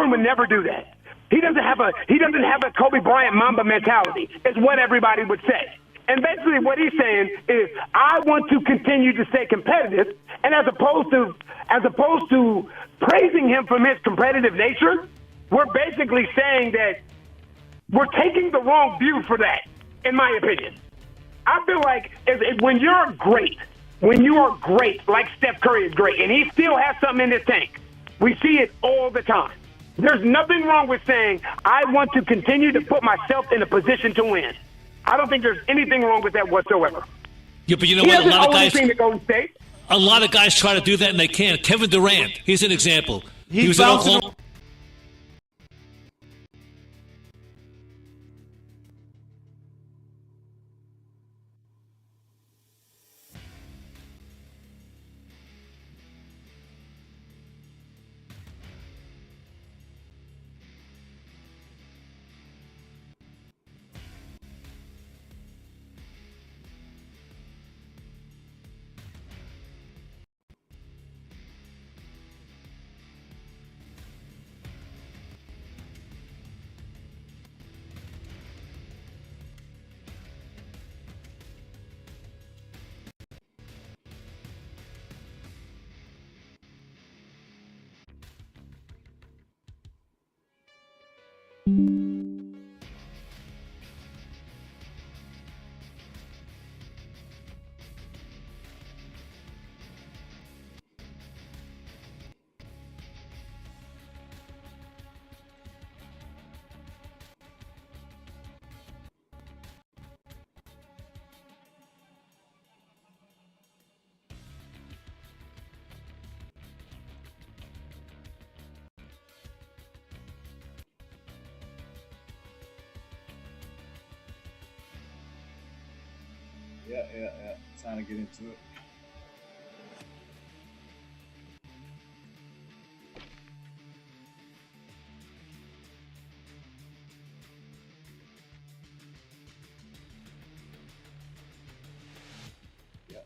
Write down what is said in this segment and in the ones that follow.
Jordan would never do that. He doesn't have a Kobe Bryant Mamba mentality, is what everybody would say. And basically what he's saying is, I want to continue to stay competitive, and as opposed to praising him from his competitive nature, we're basically saying that we're taking the wrong view for that, in my opinion. I feel like when you are great, like Steph Curry is great, and he still has something in his tank, we see it all the time. There's nothing wrong with saying, I want to continue to put myself in a position to win. I don't think there's anything wrong with that whatsoever. Yeah, but you know what? A lot of guys try to do that and they can't. Kevin Durant, he's an example. He was in Oklahoma. Yeah. Time to get into it. Yeah.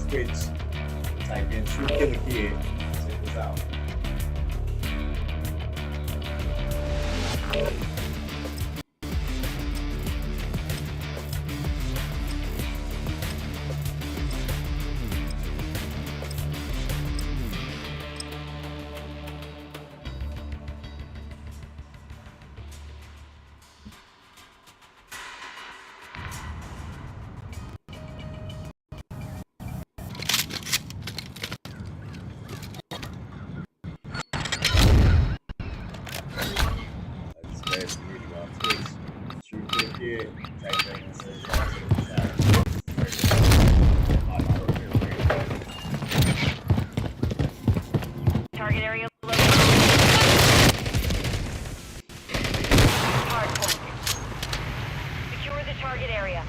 Twitch, type in True Killer Kid. Check this out. Target area located. Hardpoint. Secure the target area.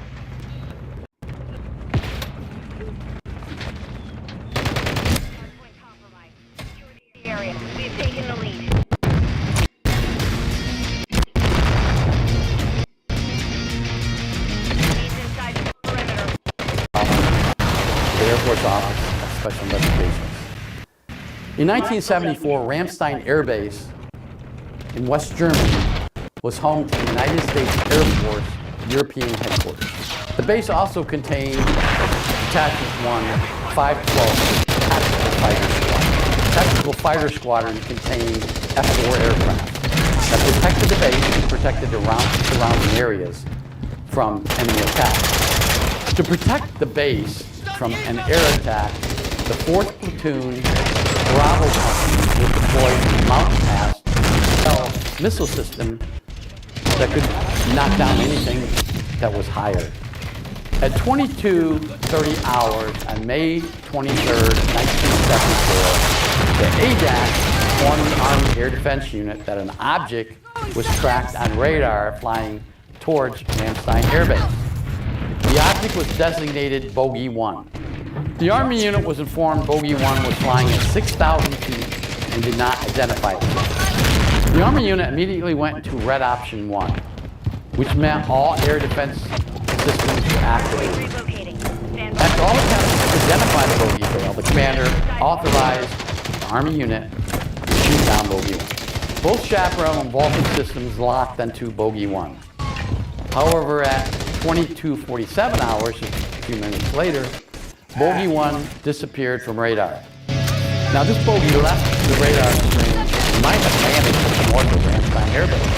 Hardpoint compromised. Secure the area. We have taken the lead. He's inside the perimeter. The Air Force Office of Special Investigations. In 1974, Ramstein Air Base in West Germany was home to the United States Air Force European headquarters. The base also contained Detachment 1, 512 Tactical Fighter Squadron. The Tactical Fighter Squadron contained F-4 aircraft that protected the base and protected the surrounding areas from enemy attack. To protect the base from an air attack, the 4th Platoon Bravo Company was deployed to Mountain Pass missile system that could knock down anything that was higher. At 22:30 hours on May 23rd, 1974, the ADAC warned the Army Air Defense Unit that an object was tracked on radar flying towards Ramstein Air Base. The object was designated Bogey 1. The Army unit was informed Bogey 1 was flying at 6,000 feet and did not identify it. The Army unit immediately went into Red Option 1, which meant all air defense systems were activated. After all attempts to identify the Bogey failed, the commander authorized the Army unit to shoot down Bogey 1. Both chaparral and Vulcan systems locked onto Bogey 1. However, at 22:47 hours, a few minutes later, Bogey 1 disappeared from radar. Now this bogey left the radar screen and might have landed just north of Ramstein Air Base.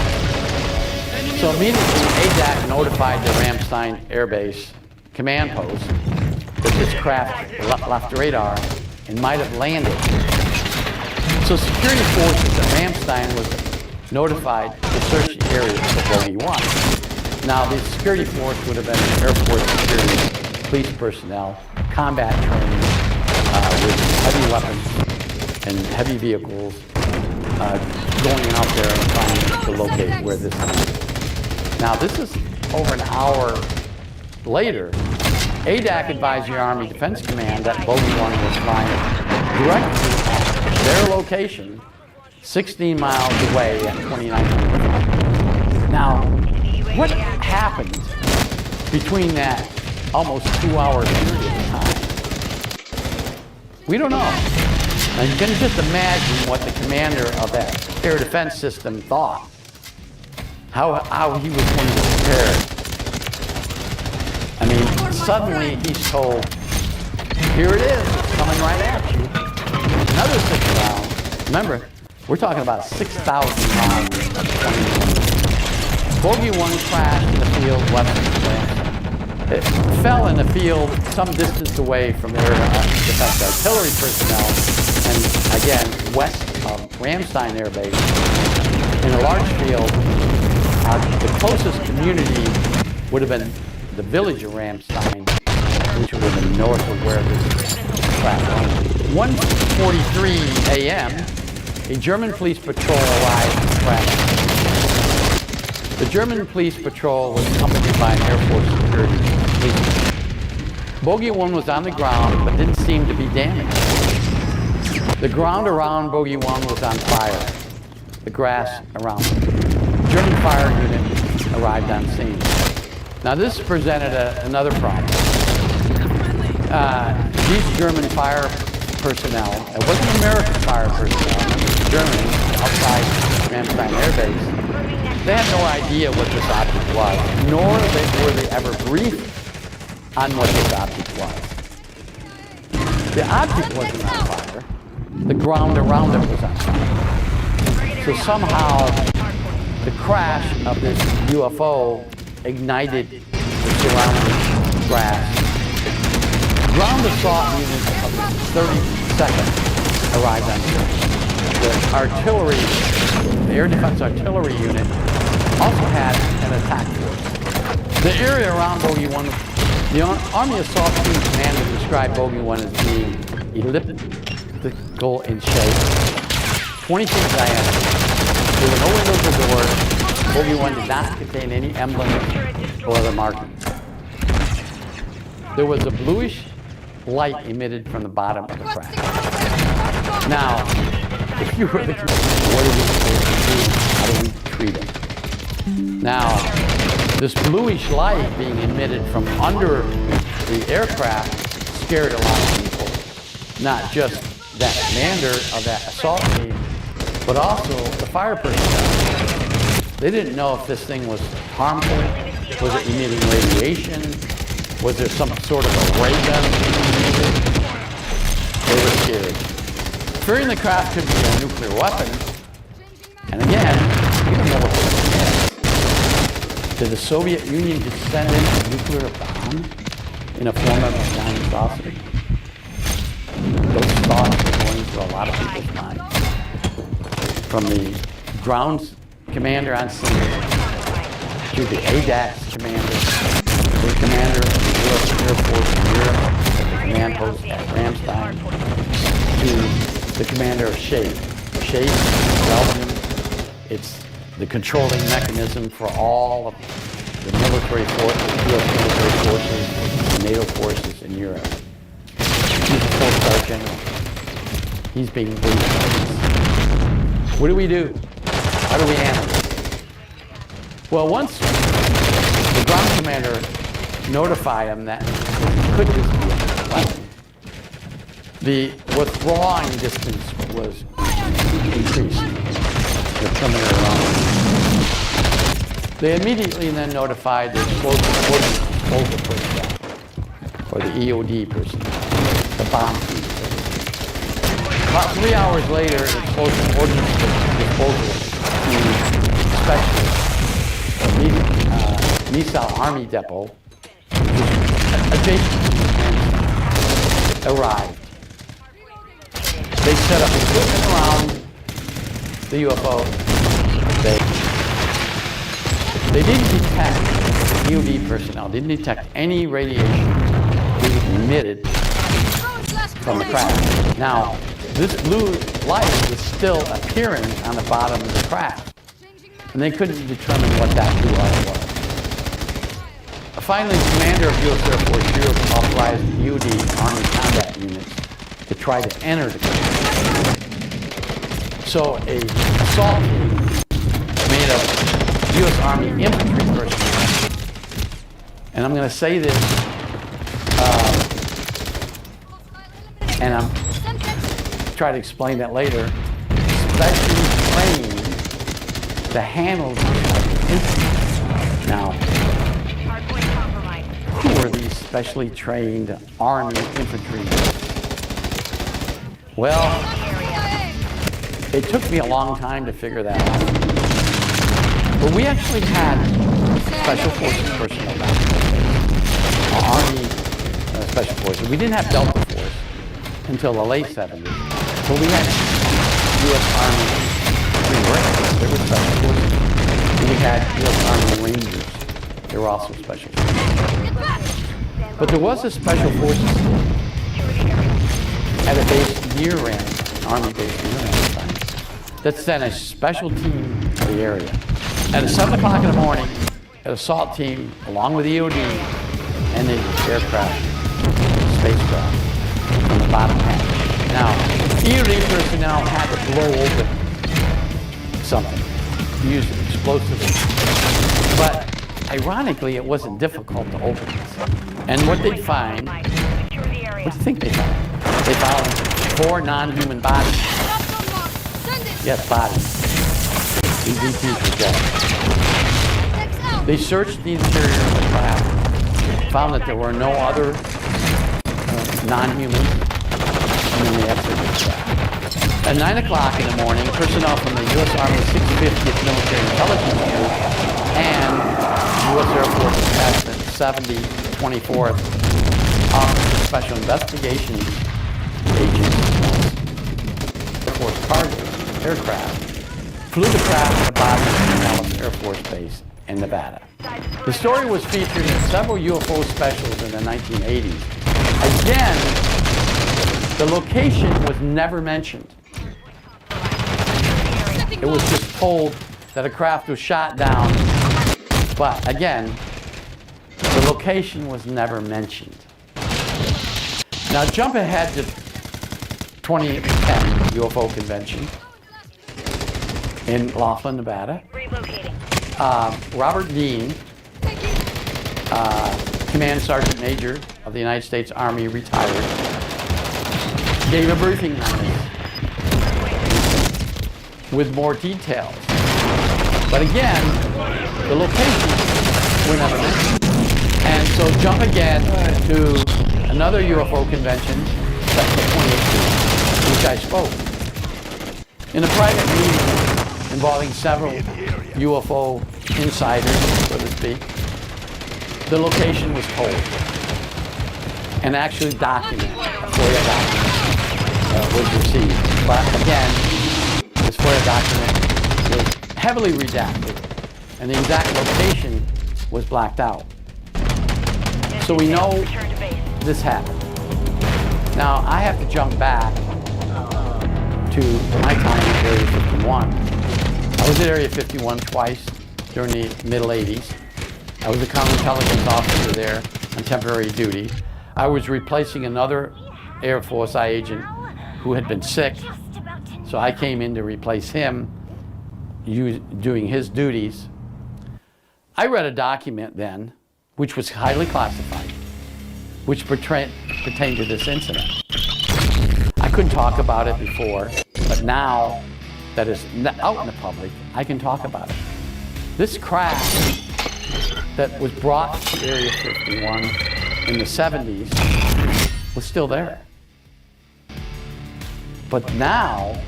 So immediately ADAC notified the Ramstein Air Base command post that this craft left the radar and might have landed. So security forces at Ramstein was notified to search the area for Bogey 1. Now the security force would have been Air Force security, police personnel, combat training with heavy weapons and heavy vehicles going out there and trying to locate where this is. Now this is over an hour later. ADAC advised the Army Defense Command that Bogey 1 was flying directly at their location 16 miles away at 29. Now, what happened between that almost 2-hour period of time? We don't know. And you can just imagine what the commander of that air defense system thought. How he was going to prepare. I mean, suddenly he's told, here it is, it's coming right at you. Another 6 rounds. Remember, we're talking about 6,000 rounds of 20. Bogey 1 crashed in the field west of Ramstein. It fell in the field some distance away from air defense artillery personnel, and again, west of Ramstein Air Base, in a large field. The closest community would have been the village of Ramstein, which would have been north of where this crash landed. 1:43 a.m., a German police patrol arrived at the crash. The German police patrol was accompanied by an Air Force security police. Bogey 1 was on the ground, but didn't seem to be damaged. The ground around Bogey 1 was on fire. The grass around it. The German fire unit arrived on scene. Now this presented another problem. These German fire personnel, it wasn't American fire personnel, it was German outside Ramstein Air Base. They had no idea what this object was, nor were they ever briefed on what this object was. The object wasn't on fire. The ground around it was on fire. So somehow the crash of this UFO ignited the surrounding grass. Ground assault units of the 32nd arrived on scene. The artillery, the air defense artillery unit also had an attack force. The area around Bogey 1, the Army Assault Team commander described Bogey 1 as being elliptical in shape, 20 feet diameter. There were no windows or doors. Bogey 1 did not contain any emblems or other markings. There was a bluish light emitted from the bottom of the craft. Now, if you were the commander, what are we supposed to do? How do we treat it? Now, this bluish light being emitted from under the aircraft scared a lot of people. Not just that commander of that assault team, but also the fire personnel. They didn't know if this thing was harmful. Was it emitting radiation? Was there some sort of a ray gun? They were scared. Fearing the craft could be a nuclear weapon, and again, we don't know what this thing is. Did the Soviet Union just send in a nuclear bomb in a form of a giant saucer? Those thoughts were going through a lot of people's minds. From the ground commander on scene, to the ADAX commander, the commander of the U.S. Air Force in Europe, at the command post at Ramstein, to the commander of SHAPE. SHAPE is Belgium. It's the controlling mechanism for all of the military forces, U.S. military forces, and NATO forces in Europe. He's a four-star general. He's being briefed. What do we do? How do we handle it? Well, once the ground commander notified him that it could just be a weapon, the withdrawing distance was increased. The perimeter around. They immediately then notified the explosive ordnance disposal personnel, or the EOD personnel, the bomb team. About 3 hours later, the explosive ordnance disposal team specialist, Nisal Army Depot, adjacent arrived. They set up equipment around the UFO. They didn't detect, EOD personnel didn't detect any radiation being emitted from the craft. Now, this blue light was still appearing on the bottom of the craft, and they couldn't determine what that blue light was. Finally, the commander of U.S. Air Force Europe authorized EOD Army combat units to try to enter the craft. So a assault team made of U.S. Army infantry personnel, and I'm going to say this, and I'm try to explain that later, specially trained to handle infantry. Now, who were these specially trained Army infantry? Well, it took me a long time to figure that out. But we actually had Special Forces personnel back then. Army Special Forces. We didn't have Delta Force until the late 70s. But we had U.S. Army Green Berets. They were Special Forces. And we had U.S. Army Rangers. They were also Special Forces. But there was a Special Forces at a base near Ramstein, Army base near Ramstein, that sent a special team to the area. At 7 o'clock in the morning, an assault team, along with EOD and the aircraft, spacecraft, from the bottom hatch. Now, EOD personnel had to blow open something, use explosives. But ironically, it wasn't difficult to open this. And what they'd find the area. What do you think they found? They found 4 non-human bodies. Yes, bodies. These ETs were dead. They searched the interior of the craft, found that there were no other non-humans, and then they exited the craft. At 9 o'clock in the morning, personnel from the U.S. Army 650th Military Intelligence Group and U.S. Air Force Attachment 7024th Office of Special Investigations Agents, Air Force cargo aircraft, flew the craft to the bottom of Dallas Air Force Base in Nevada. The story was featured in several UFO specials in the 1980s. Again, the location was never mentioned. It was just told that a craft was shot down, but again, the location was never mentioned. Now jump ahead to 2010 UFO convention in Laughlin, Nevada. Relocating. Robert Dean, Command Sergeant Major of the United States Army, retired, gave a briefing on this with more details. But again, the location were never mentioned. And so jump again to another UFO convention, September 2018, which I spoke. In a private meeting involving several UFO insiders, so to speak, the location was told and actually documented. A FOIA document was received. But again, this FOIA document was heavily redacted and the exact location was blacked out. So we know this happened. Now I have to jump back to my time at Area 51. I was at Area 51 twice during the middle 80s. I was a counterintelligence officer there on temporary duty. I was replacing another Air Force agent who had been sick, so I came in to replace him, doing his duties. I read a document then, which was highly classified, which pertained to this incident. I couldn't talk about it before, but now that it's out in the public, I can talk about it. This craft that was brought to Area 51 in the 70s was still there. But now,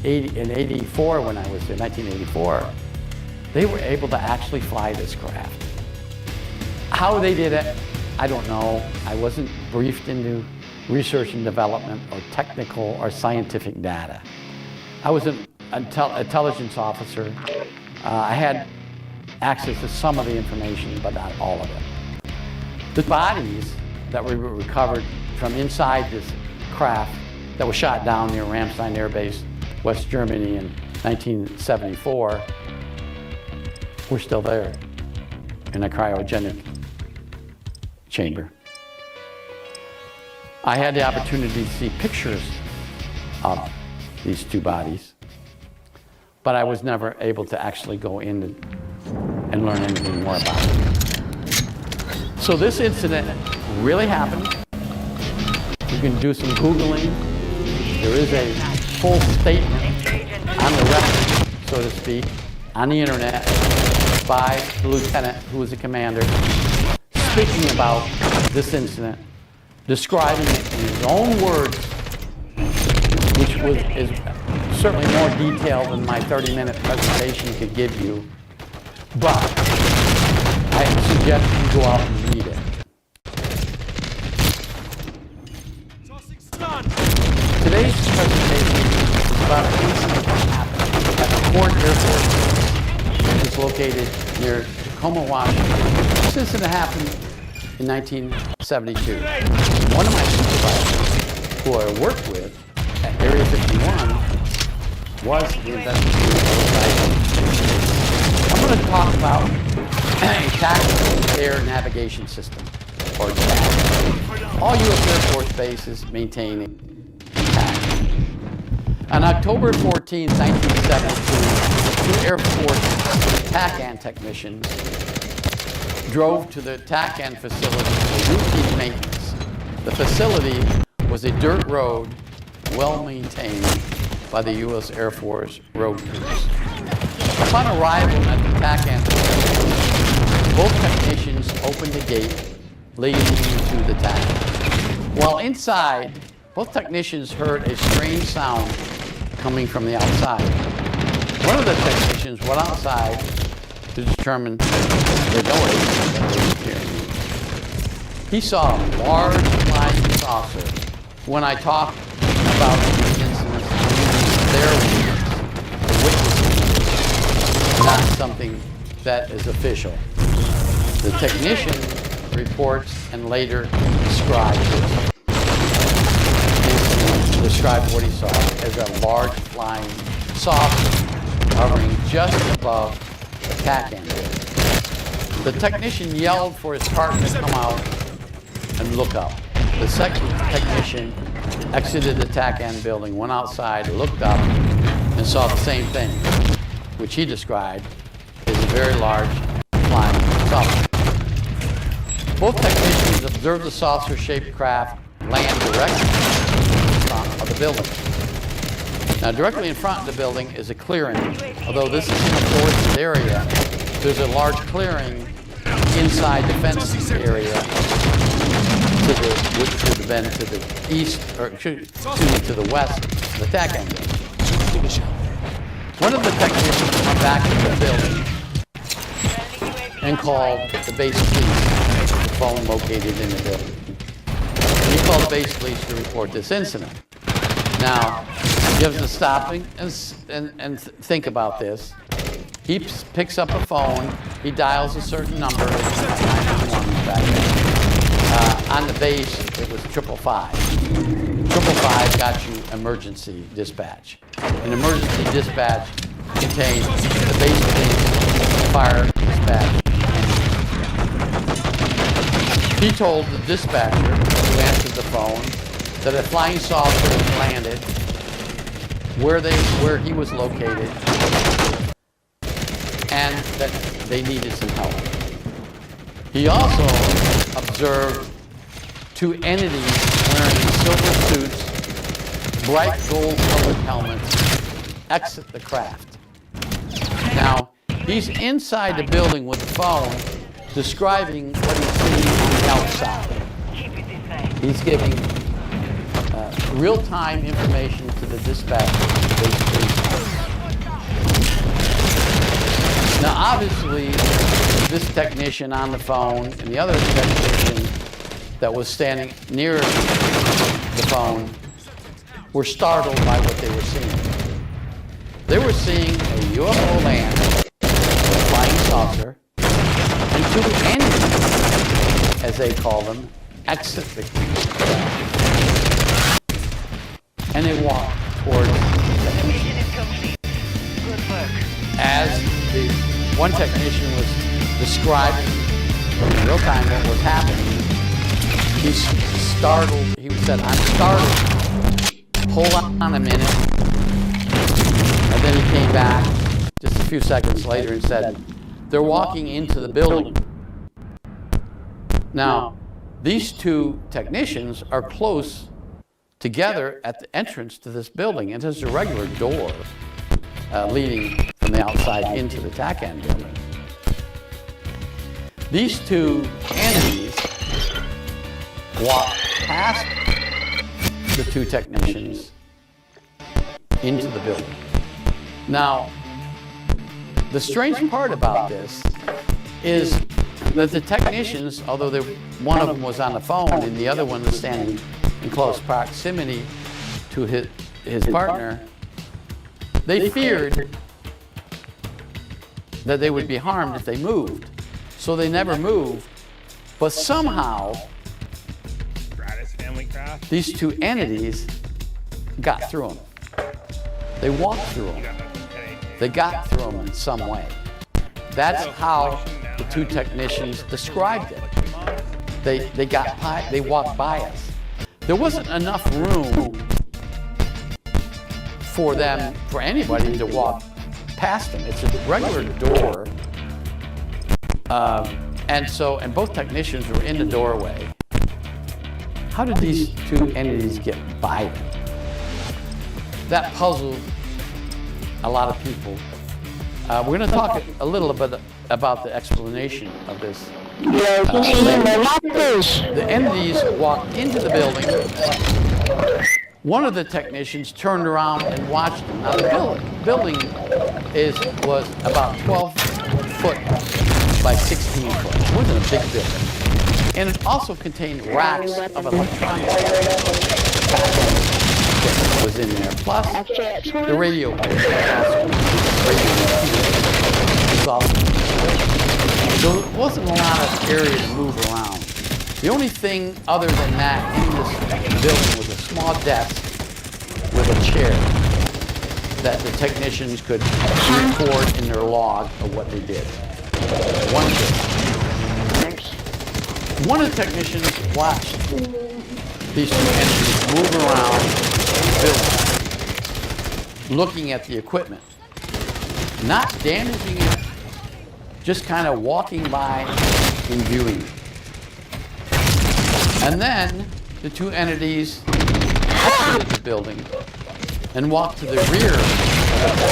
in 84, when I was there, 1984, they were able to actually fly this craft. How they did it, I don't know. I wasn't briefed into research and development or technical or scientific data. I was an intelligence officer. I had access to some of the information, but not all of it. The bodies that were recovered from inside this craft that was shot down near Ramstein Air Base, West Germany in 1974, were still there in a cryogenic chamber. I had the opportunity to see pictures of these 2 bodies, but I was never able to actually go in and learn anything more about it. So this incident really happened. You can do some Googling. There is a full statement on the record, so to speak, on the internet by the lieutenant who was the commander, speaking about this incident, describing it in his own words, which is certainly more detailed than my 30-minute presentation could give you. But I suggest you go out and read it. Today's presentation is about an incident that happened at the Ford Air Force, which is located near Tacoma, Washington. This incident happened in 1972. One of my supervisors, who I worked with at Area 51, was the investigator. I'm going to talk about a tactical air navigation system, or TAN. All U.S. Air Force bases maintain TAN. On October 14, 1972, 2 Air Force TACAN technicians drove to the TACAN facility for routine maintenance. The facility was a dirt road, well maintained by the U.S. Air Force road crews. Upon arrival at the TAC entrance, both technicians opened the gate leading to the TAC. While inside, both technicians heard a strange sound coming from the outside. One of the technicians went outside to determine the noise that they were hearing. He saw a large flying saucer. When I talk about these incidents, their witnesses, not something that is official. The technician reports and later described what he saw as a large flying saucer hovering just above the TAC end. The technician yelled for his partner to come out and look up. The second technician exited the TAC end building, went outside, looked up, and saw the same thing, which he described as a very large flying saucer. Both technicians observed the saucer-shaped craft land directly in front of the building. Now, directly in front of the building is a clearing. Although this is in a forested area, there's a large clearing inside the fenced area which would have been to the east, or to the west of the TAC end. One of the technicians went back to the building and called the base police, the phone located in the building. He called the base police to report this incident. Now, you have to stop and think about this. He picks up a phone, he dials a certain number, 911 back then. On the base, it was 555. 555 got you emergency dispatch. An emergency dispatch contains the base police, fire dispatch. He told the dispatcher who answered the phone that a flying saucer had landed where he was located and that they needed some help. He also observed two entities wearing silver suits, bright gold-colored helmets, exit the craft. Now, he's inside the building with the phone, describing what he's seeing on the outside. He's giving real-time information to the dispatcher, basically. Now, obviously, this technician on the phone and the other technician that was standing near the phone were startled by what they were seeing. They were seeing a UFO land, a flying saucer, and two entities, as they call them, exit the craft. And they walked towards the technician. As the one technician was describing in real time what was happening, he's startled. He said, "I'm startled. Hold on a minute." And then he came back just a few seconds later and said, "They're walking into the building." Now, these two technicians are close together at the entrance to this building, and there's a regular door leading from the outside into the TAC end building. These two entities walked past the two technicians into the building. Now, the strange part about this is that the technicians, although one of them was on the phone and the other one was standing in close proximity to his partner, they feared that they would be harmed if they moved. So they never moved. But somehow, these two entities got through them. They walked through them. They got through them in some way. That's how the two technicians described it. They walked by us. There wasn't enough room for anybody to walk past them. It's a regular door. And both technicians were in the doorway. how did these two entities get by them? That puzzled a lot of people. We're going to talk a little bit about the explanation of this. The entities walked into the building. One of the technicians turned around and watched them. Now the building was about 12 foot by 16 foot. It wasn't a big building. And it also contained racks of electronics that was in there. Plus, the radio was also. So there wasn't a lot of area to move around. The only thing other than that in this building was a small desk with a chair that the technicians could record in their log of what they did. One of the technicians watched these two entities move around the building, looking at the equipment, not damaging it, just kind of walking by and viewing it. And then the two entities exited the building and walked to the rear of the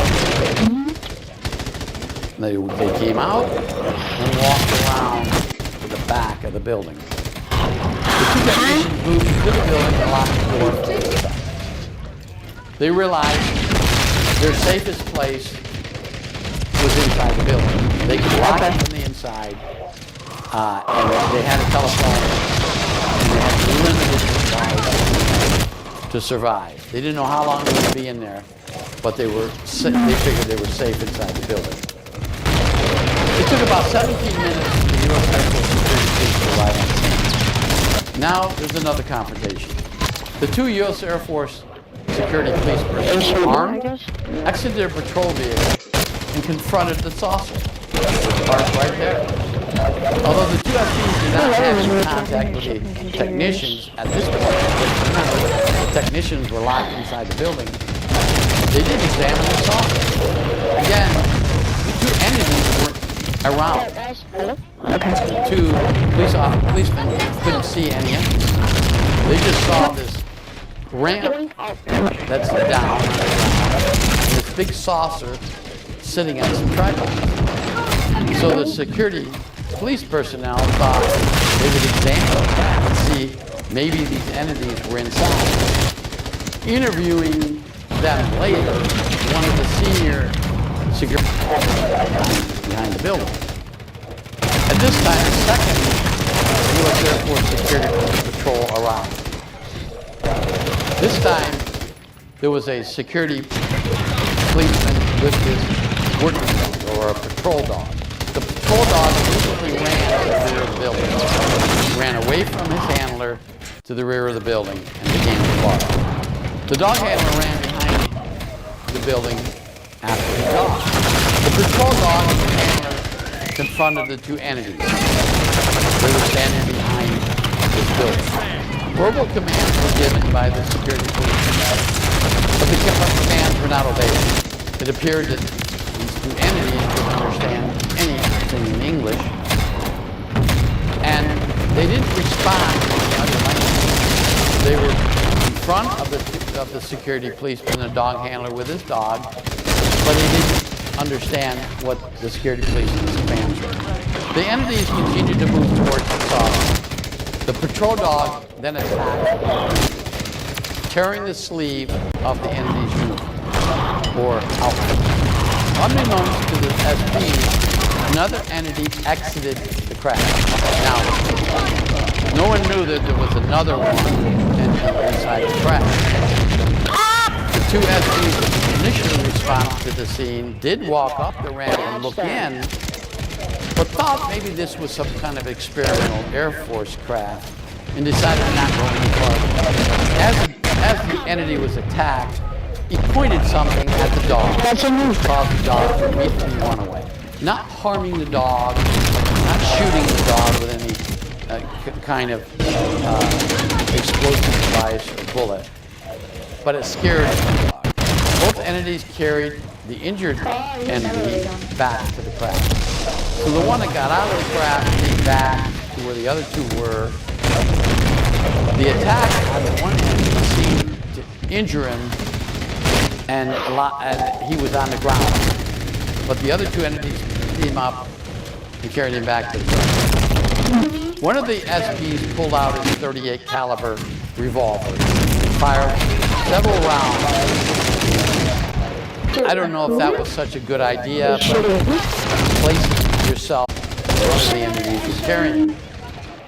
building. They came out and walked around to the back of the building. The two technicians moved to the building and locked the door. They realized their safest place was inside the building. They could lock it from the inside, and they had a telephone, and they had limited supplies to survive. They didn't know how long they would be in there, but they figured they were safe inside the building. It took about 17 minutes for the U.S. Air Force security police to arrive on scene. Now there's another confrontation. The two U.S. Air Force security police personnel, armed, exited their patrol vehicle and confronted the saucer. It was parked right there. Although the two FCs did not have any contact with the technicians at this point, the technicians were locked inside the building, they did examine the saucer. Again, the two entities weren't around. The two policemen couldn't see any entities. They just saw this ramp that's down, and this big saucer sitting on some tripods. So the security police personnel thought they would examine that and see maybe these entities were inside. Interviewing them later, one of the senior security behind the building. At this time, the second U.S. Air Force security patrol arrived. This time, there was a security policeman with his working dog, or a patrol dog. The patrol dog immediately ran to the rear of the building, ran away from his handler to the rear of the building, and began to bark. The dog handler ran behind the building after the dog. The patrol dog and the handler confronted the two entities. They were standing behind this building. Verbal commands were given by the security police, but the commands were not obeyed. It appeared that these two entities didn't understand anything in English, and they didn't respond to the other language. They were in front of the security policeman and the dog handler with his dog, but he didn't understand what the security policeman's commands were. The entities continued to move towards the saucer. The patrol dog then attacked, tearing the sleeve of the entity's uniform, or outfit. Unbeknownst to the SP, another entity exited the crash. Now, no one knew that there was another one inside the crash. The two SPs that initially responded to the scene did walk up the ramp and look in, but thought maybe this was some kind of experimental Air Force craft and decided to not go any further. As the entity was attacked, he pointed something at the dog, which caused the dog to immediately run away. Not harming the dog, not shooting the dog with any kind of explosive device or bullet, but it scared the dog. Both entities carried the injured entity back to the craft. So the one that got out of the craft came back to where the other two were, The attack on the one end seemed to injure him, and he was on the ground. But the other two entities picked him up and carried him back to the ground. One of the SPs pulled out his .38 caliber revolver, fired several rounds. I don't know if that was such a good idea, but placing yourself where one of the entities was carrying.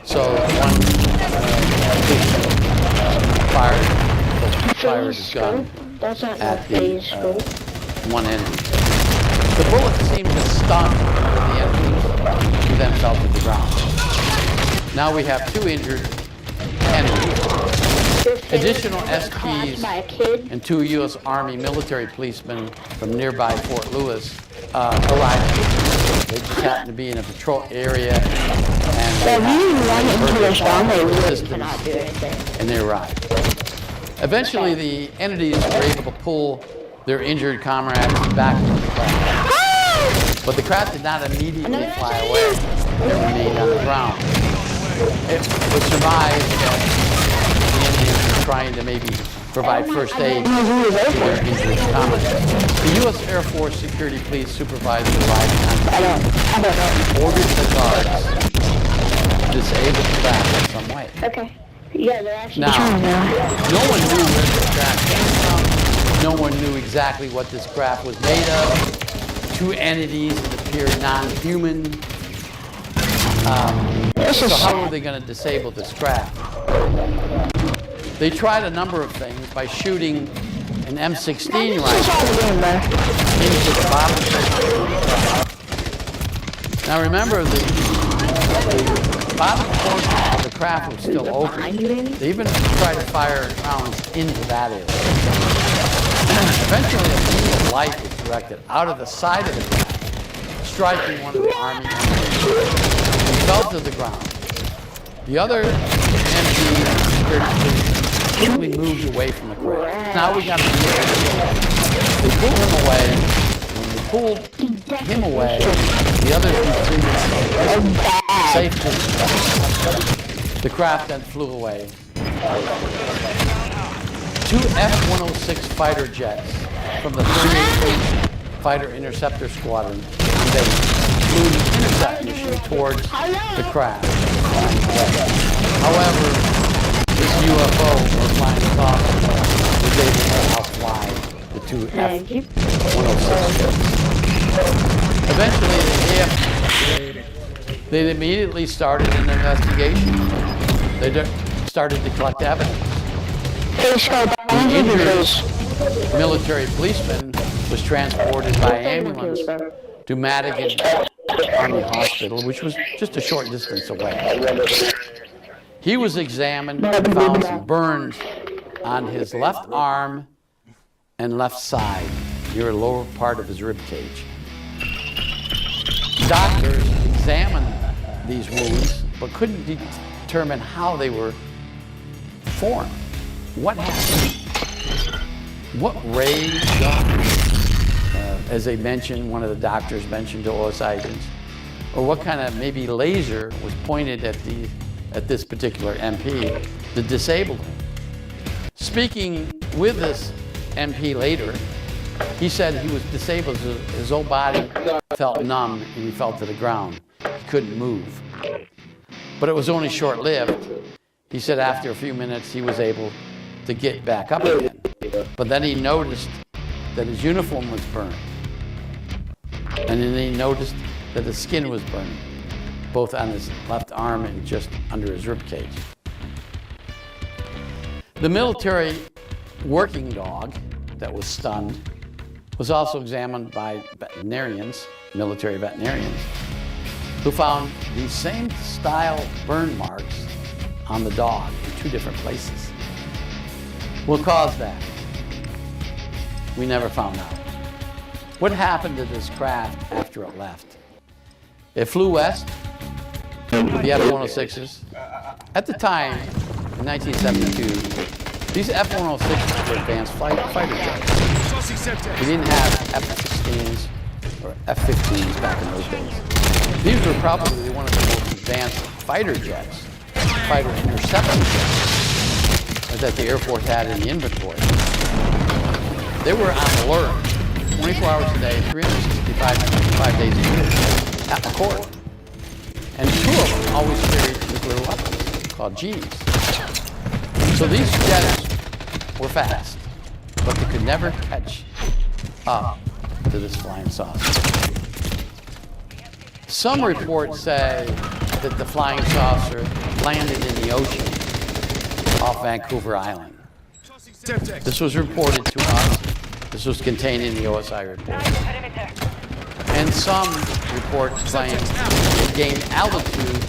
So one fired his gun at the one entity. The bullet seemed to stun the entities who then fell to the ground. Now we have two injured entities. Additional SPs and two U.S. Army military policemen from nearby Fort Lewis arrived. They just happened to be in a patrol area, and they and they arrived. Eventually, the entities were able to pull their injured comrades back into the craft. But the craft did not immediately fly away. It remained on the ground. It was surmised that the Indians were trying to maybe provide first aid to their injured comrades. The U.S. Air Force Security Police supervisor arrived on scene, ordered the guards to disable the craft in some way. Okay. Yeah, they're actually now, trying now. No one knew where this craft came from. No one knew exactly what this craft was made of. Two entities that appeared non-human. So how were they going to disable this craft? They tried a number of things by shooting an M16 rifle into the bottom section. Now remember, the bottom portion of the craft was still open. They even tried to fire rounds into that area. Eventually, a beam of light was directed out of the side of the craft, striking one of the Army entities. He fell to the ground. The other entity quickly moved away from the craft. Now we got to They pulled him away. When they pulled him away, the others retreated safe distance. The craft then flew away. Two F-106 fighter jets from the 38th Fighter Interceptor Squadron flew an intercept mission towards the craft. However, this UFO, or flying saucer, was able to outfly the two F-106 jets. Eventually, they immediately started an investigation. They started to collect evidence. The injured military policeman was transported by ambulance to Madigan Army Hospital, which was just a short distance away. He was examined and found some burns on his left arm and left side, near the lower part of his rib cage. Doctors examined these wounds, but couldn't determine how they were formed. What happened? What ray shot, as they mentioned, one of the doctors mentioned to OS agents, or what kind of maybe laser was pointed at this particular MP that disabled him. Speaking with this MP later, he said he was disabled. His whole body felt numb and he fell to the ground. He couldn't move. But it was only short-lived. He said after a few minutes he was able to get back up again. But then he noticed that his uniform was burned. And then he noticed that his skin was burning, both on his left arm and just under his rib cage. The military working dog that was stunned was also examined by veterinarians, military veterinarians, who found these same style burn marks on the dog in two different places. What caused that? We never found out. What happened to this craft after it left? It flew west with the F-106s. At the time, in 1972, these F-106s were advanced fighter jets. We didn't have F-16s or F-15s back in those days. These were probably one of the most advanced fighter jets, fighter interceptor jets. that the Air Force had in the inventory. They were on alert 24 hours a day, 365 days a year at McCord. And 2 of them always carried nuclear weapons called Gs. So these jets were fast, but they could never catch up to this flying saucer. Some reports say that the flying saucer landed in the ocean off Vancouver Island. This was reported to us. This was contained in the OSI report. And some reports claim it gained altitude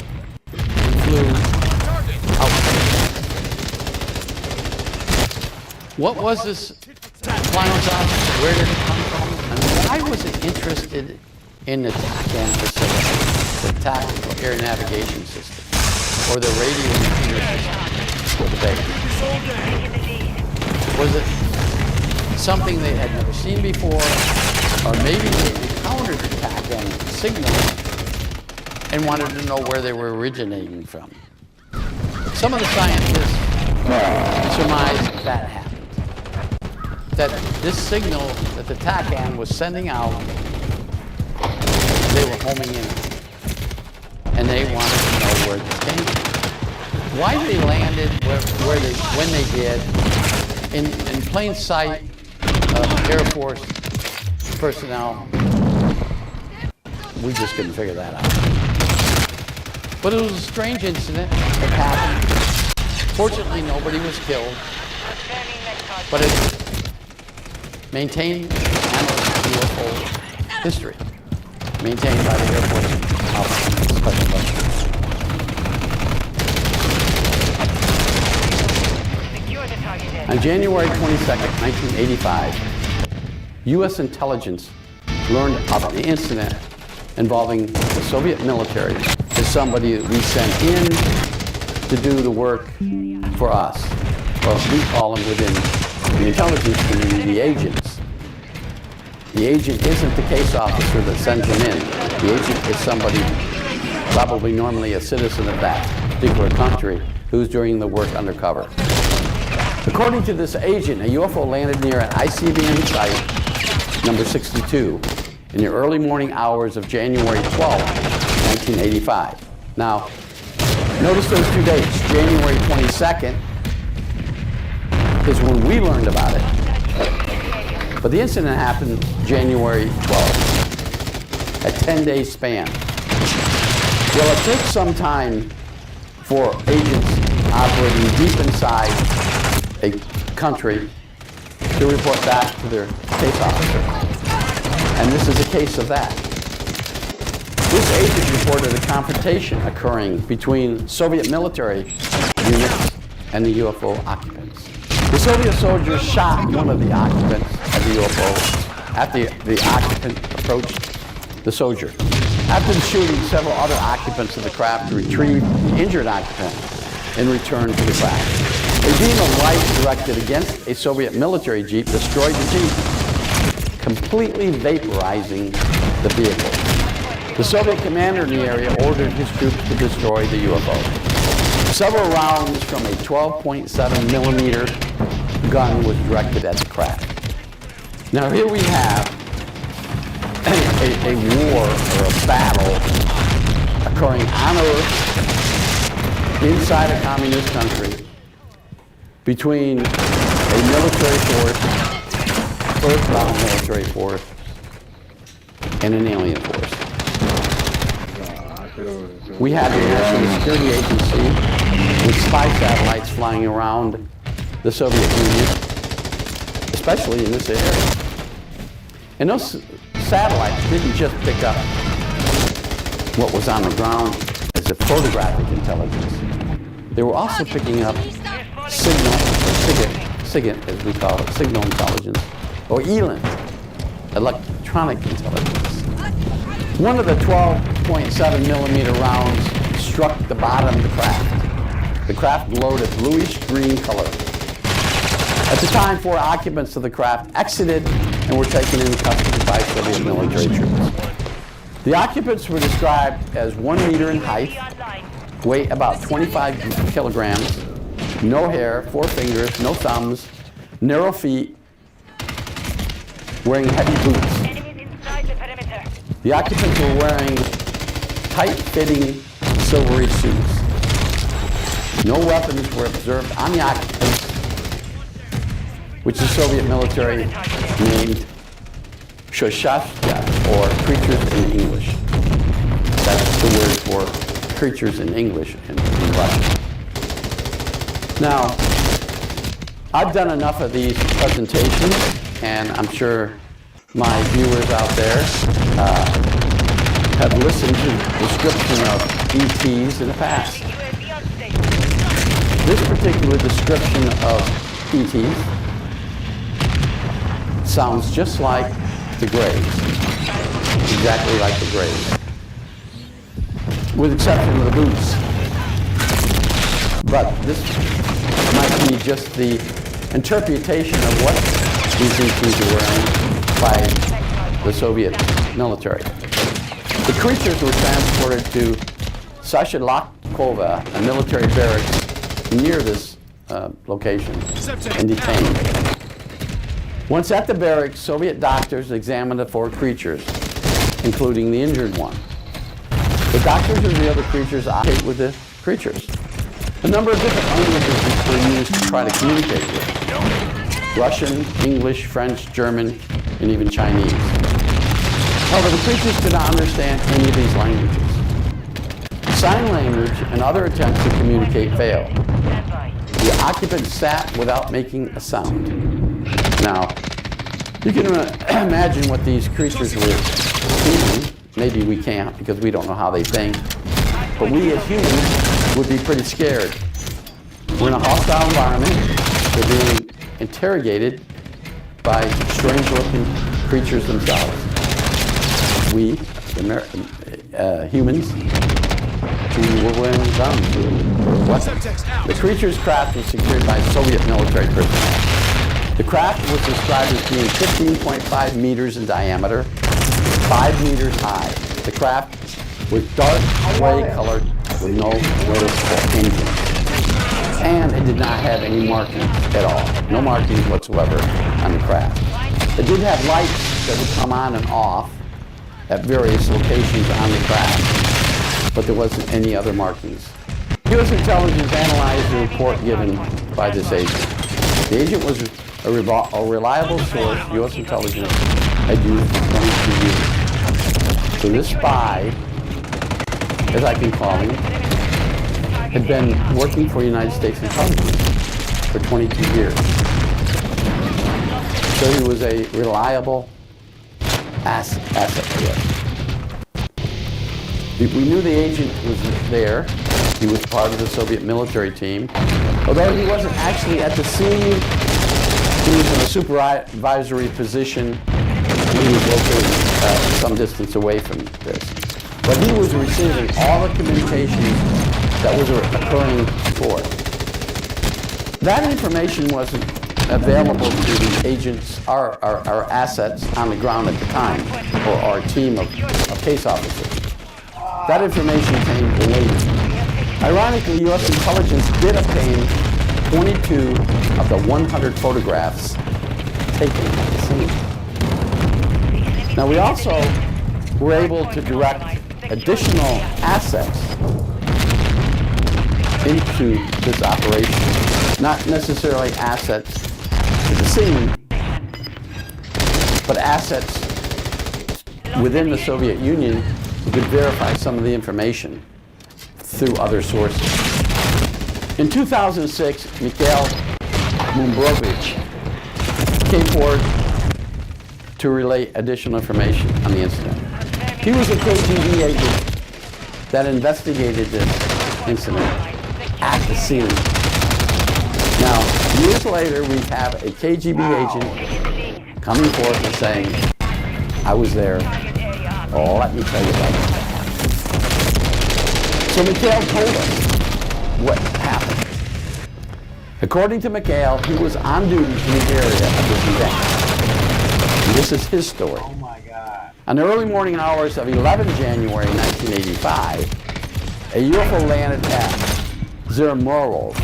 and flew outside. What was this flying saucer? Where did it come from? And why was it interested in the TACAN facility, the Tactical Air Navigation System, or the radio repeater system for the base? Was it something they had never seen before, or maybe they encountered the TACAN signal and wanted to know where they were originating from? Some of the scientists surmised that happened. That this signal that the TACAN was sending out, they were homing in on, and they wanted to know where it came from. Why they landed when they did, in plain sight of Air Force personnel, we just couldn't figure that out. But it was a strange incident that happened. Fortunately, nobody was killed, but it maintained UFO history, maintained by the Air Force Special Budget. On January 22nd, 1985, U.S. intelligence learned of an incident involving the Soviet military as somebody that we sent in to do the work for us. Well, we call them within the intelligence community the agents. The agent isn't the case officer that sends them in. The agent is somebody, probably normally a citizen of that particular country, who's doing the work undercover. According to this agent, a UFO landed near an ICBM site, number 62, in the early morning hours of January 12, 1985. Now, notice those 2 dates. January 22nd is when we learned about it. But the incident happened January 12th, a 10-day span. Well, it took some time for agents operating deep inside a country to report back to their case officer. And this is a case of that. This agent reported a confrontation occurring between Soviet military units and the UFO occupants. The Soviet soldiers shot one of the occupants of the UFO after the occupant approached the soldier. After the shooting, several other occupants of the craft retrieved the injured occupant and returned to the craft. A beam of light directed against a Soviet military jeep destroyed the jeep, completely vaporizing the vehicle. The Soviet commander in the area ordered his troops to destroy the UFO. Several rounds from a 12.7 millimeter gun was directed at the craft. Now here we have a war or a battle occurring on Earth inside a communist country between a military force, earthbound military force, and an alien force. We have the National Security Agency with spy satellites flying around the Soviet Union, especially in this area. And those satellites didn't just pick up what was on the ground as a photographic intelligence. They were also picking up signal, SIGINT as we call it, signal intelligence, or ELINT, electronic intelligence. One of the 12.7 millimeter rounds struck the bottom of the craft. The craft glowed a bluish green color. At the time, 4 occupants of the craft exited and were taken into custody by Soviet military troops. The occupants were described as 1 meter in height, weigh about 25 kilograms, no hair, 4 fingers, no thumbs, narrow feet, wearing heavy boots. Enemies inside the perimeter. The occupants were wearing tight-fitting silvery suits. No weapons were observed on the occupants, which the Soviet military named Shoshashka, or creatures in English. That's the word for creatures in English in Russian. Now, I've done enough of these presentations, and I'm sure my viewers out there have listened to the description of ETs in the past. UAV on station. This particular description of ETs sounds just like the Greys, exactly like the Greys, with exception of the boots. But this might be just the interpretation of what these ETs are wearing by the Soviet military. The creatures were transported to Sashalakova, a military barracks near this location, and detained. Once at the barracks, Soviet doctors examined the 4 creatures, including the injured one. The doctors and the other creatures operate with the creatures. A number of different languages were used to try to communicate with. Russian, English, French, German, and even Chinese. However, the creatures could not understand any of these languages. Sign language and other attempts to communicate failed. The occupants sat without making a sound. Now, you can imagine what these creatures were thinking. Maybe we can't because we don't know how they think. But we as humans would be pretty scared. We're in a hostile environment. We're being interrogated by strange-looking creatures themselves. We, humans, who were wearing guns or weapons. The creature's craft was secured by Soviet military personnel. The craft was described as being 15.5 meters in diameter, 5 meters high. The craft was dark gray colored with no noticeable engine. And it did not have any markings at all. No markings whatsoever on the craft. It did have lights that would come on and off at various locations on the craft, but there wasn't any other markings. U.S. intelligence analyzed the report given by this agent. The agent was a reliable source U.S. intelligence had used for 22 years. So this spy, as I can call him, had been working for United States intelligence for 22 years. So he was a reliable asset to us. We knew the agent was there. He was part of the Soviet military team. Although he wasn't actually at the scene, he was in a supervisory position. He was located some distance away from this. But he was receiving all the communications that was occurring before. That information wasn't available to the agents, our assets on the ground at the time, or our team of case officers. That information came later. Ironically, U.S. intelligence did obtain 22 of the 100 photographs taken at the scene. Now, we also were able to direct additional assets into this operation. Not necessarily assets to the scene, but assets within the Soviet Union who could verify some of the information through other sources. In 2006, Mikhail Mumbrovich came forward to relay additional information on the incident. He was a KGB agent that investigated this incident at the scene. Now, years later, we have a KGB agent coming forth and saying, I was there. Oh, let me tell you about it. So Mikhail told us what happened. According to Mikhail, he was on duty in the area of this event. And this is his story. Oh my God. On the early morning hours of 11 January 1985, a UFO landed at Zermorov,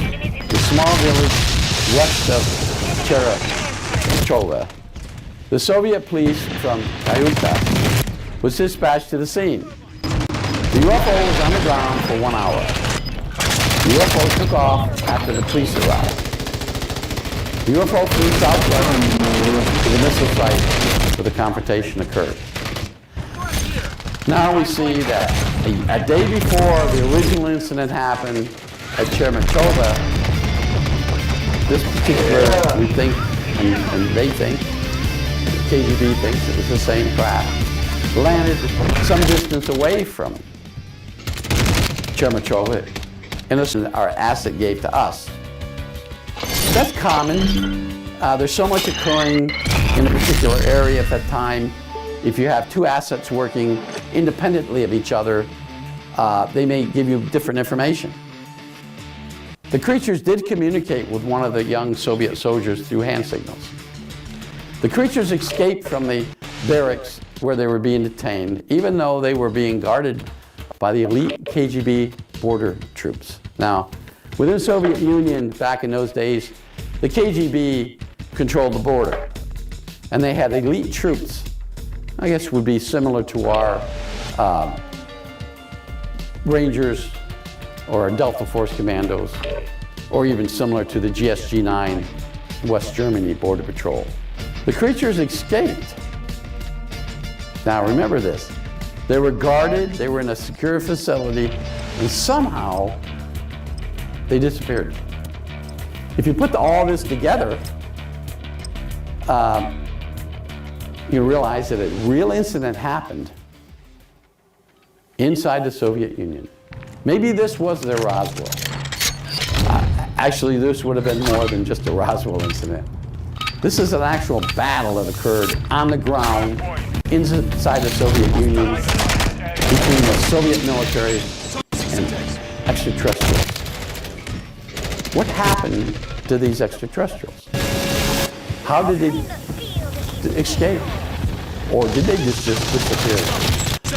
the small village west of Cherachova, the Soviet police from Cayuta was dispatched to the scene. The UFO was on the ground for 1 hour. The UFO took off after the police arrived. The UFO flew southwest to the missile site where the confrontation occurred. Now we see that a day before the original incident happened at Cherachova, this particular, we think, and they think, the KGB thinks it was the same craft, landed some distance away from Cherachova, and our asset gave to us. That's common. There's so much occurring in a particular area at that time. If you have two assets working independently of each other, they may give you different information. The creatures did communicate with one of the young Soviet soldiers through hand signals. The creatures escaped from the barracks where they were being detained, even though they were being guarded by the elite KGB border troops. Now, within the Soviet Union, back in those days, the KGB controlled the border, and they had elite troops. I guess would be similar to our Rangers or Delta Force Commandos, or even similar to the GSG-9 West Germany Border Patrol. The creatures escaped. Now remember this, they were guarded, they were in a secure facility, and somehow they disappeared. If you put all this together, you realize that a real incident happened inside the Soviet Union. Maybe this was their Roswell. Actually, this would have been more than just a Roswell incident. This is an actual battle that occurred on the ground inside the Soviet Union between the Soviet military and extraterrestrials. What happened to these extraterrestrials? How did they escape? Or did they just disappear?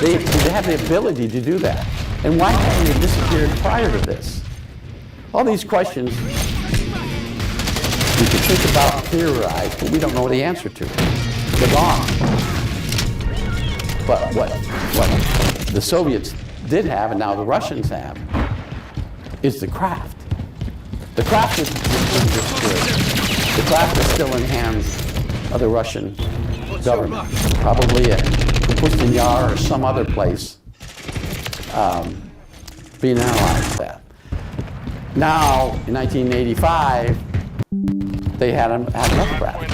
They have the ability to do that. And why hadn't they disappeared prior to this? All these questions we could think about, theorize, but we don't know the answer to. They're gone. But what the Soviets did have, and now the Russians have, is the craft. The craft is disappeared. The craft is still in hands of the Russian government, probably at Kapustin Yar or some other place being analyzed that. Now, in 1985, they had enough craft.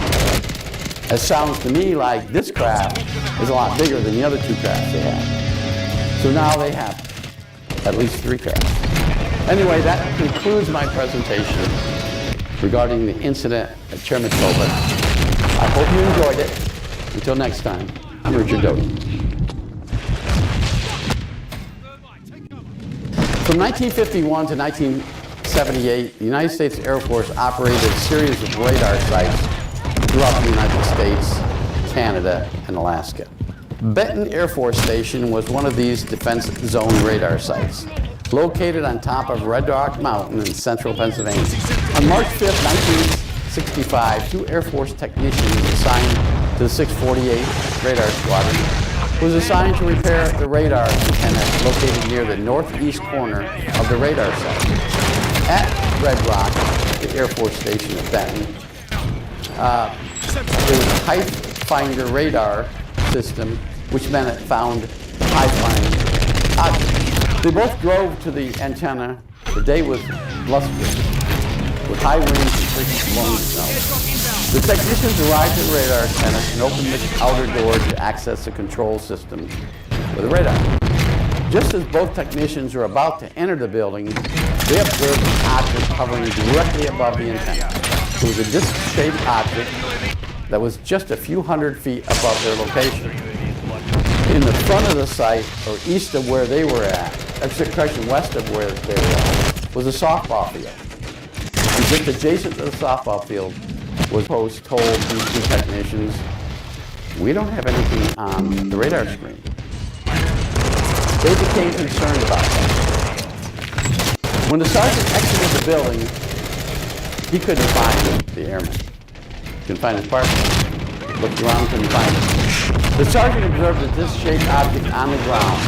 It sounds to me like this craft is a lot bigger than the other two crafts they had. So now they have at least 3 crafts. Anyway, that concludes my presentation regarding the incident at Cherachova. I hope you enjoyed it. Until next time, I'm Richard Doty. From 1951 to 1978, the United States Air Force operated a series of radar sites throughout the United States, Canada, and Alaska. Benton Air Force Station was one of these defense zone radar sites, located on top of Red Rock Mountain in central Pennsylvania. On March 5, 1965, 2 Air Force technicians assigned to the 648 Radar Squadron was assigned to repair the radar antenna located near the northeast corner of the radar site. At Red Rock, the Air Force Station at Benton, there was a height finder radar system, which meant it found high-flying objects. They both drove to the antenna. The day was blustery, with high winds and frequent blowing snow. The technicians arrived at the radar antenna and opened the outer door to access the control system with the radar. Just as both technicians were about to enter the building, they observed an object hovering directly above the antenna. It was a disc-shaped object that was just a few hundred feet above their location. In the front of the site, or east of where they were at, west of where they were at, was a softball field. And just adjacent to the softball field was post told these 2 technicians, we don't have anything on the radar screen. They became concerned about that. When the sergeant exited the building, He couldn't find the airman. Couldn't find his partner. Looked around, couldn't find him. The sergeant observed a disc-shaped object on the ground,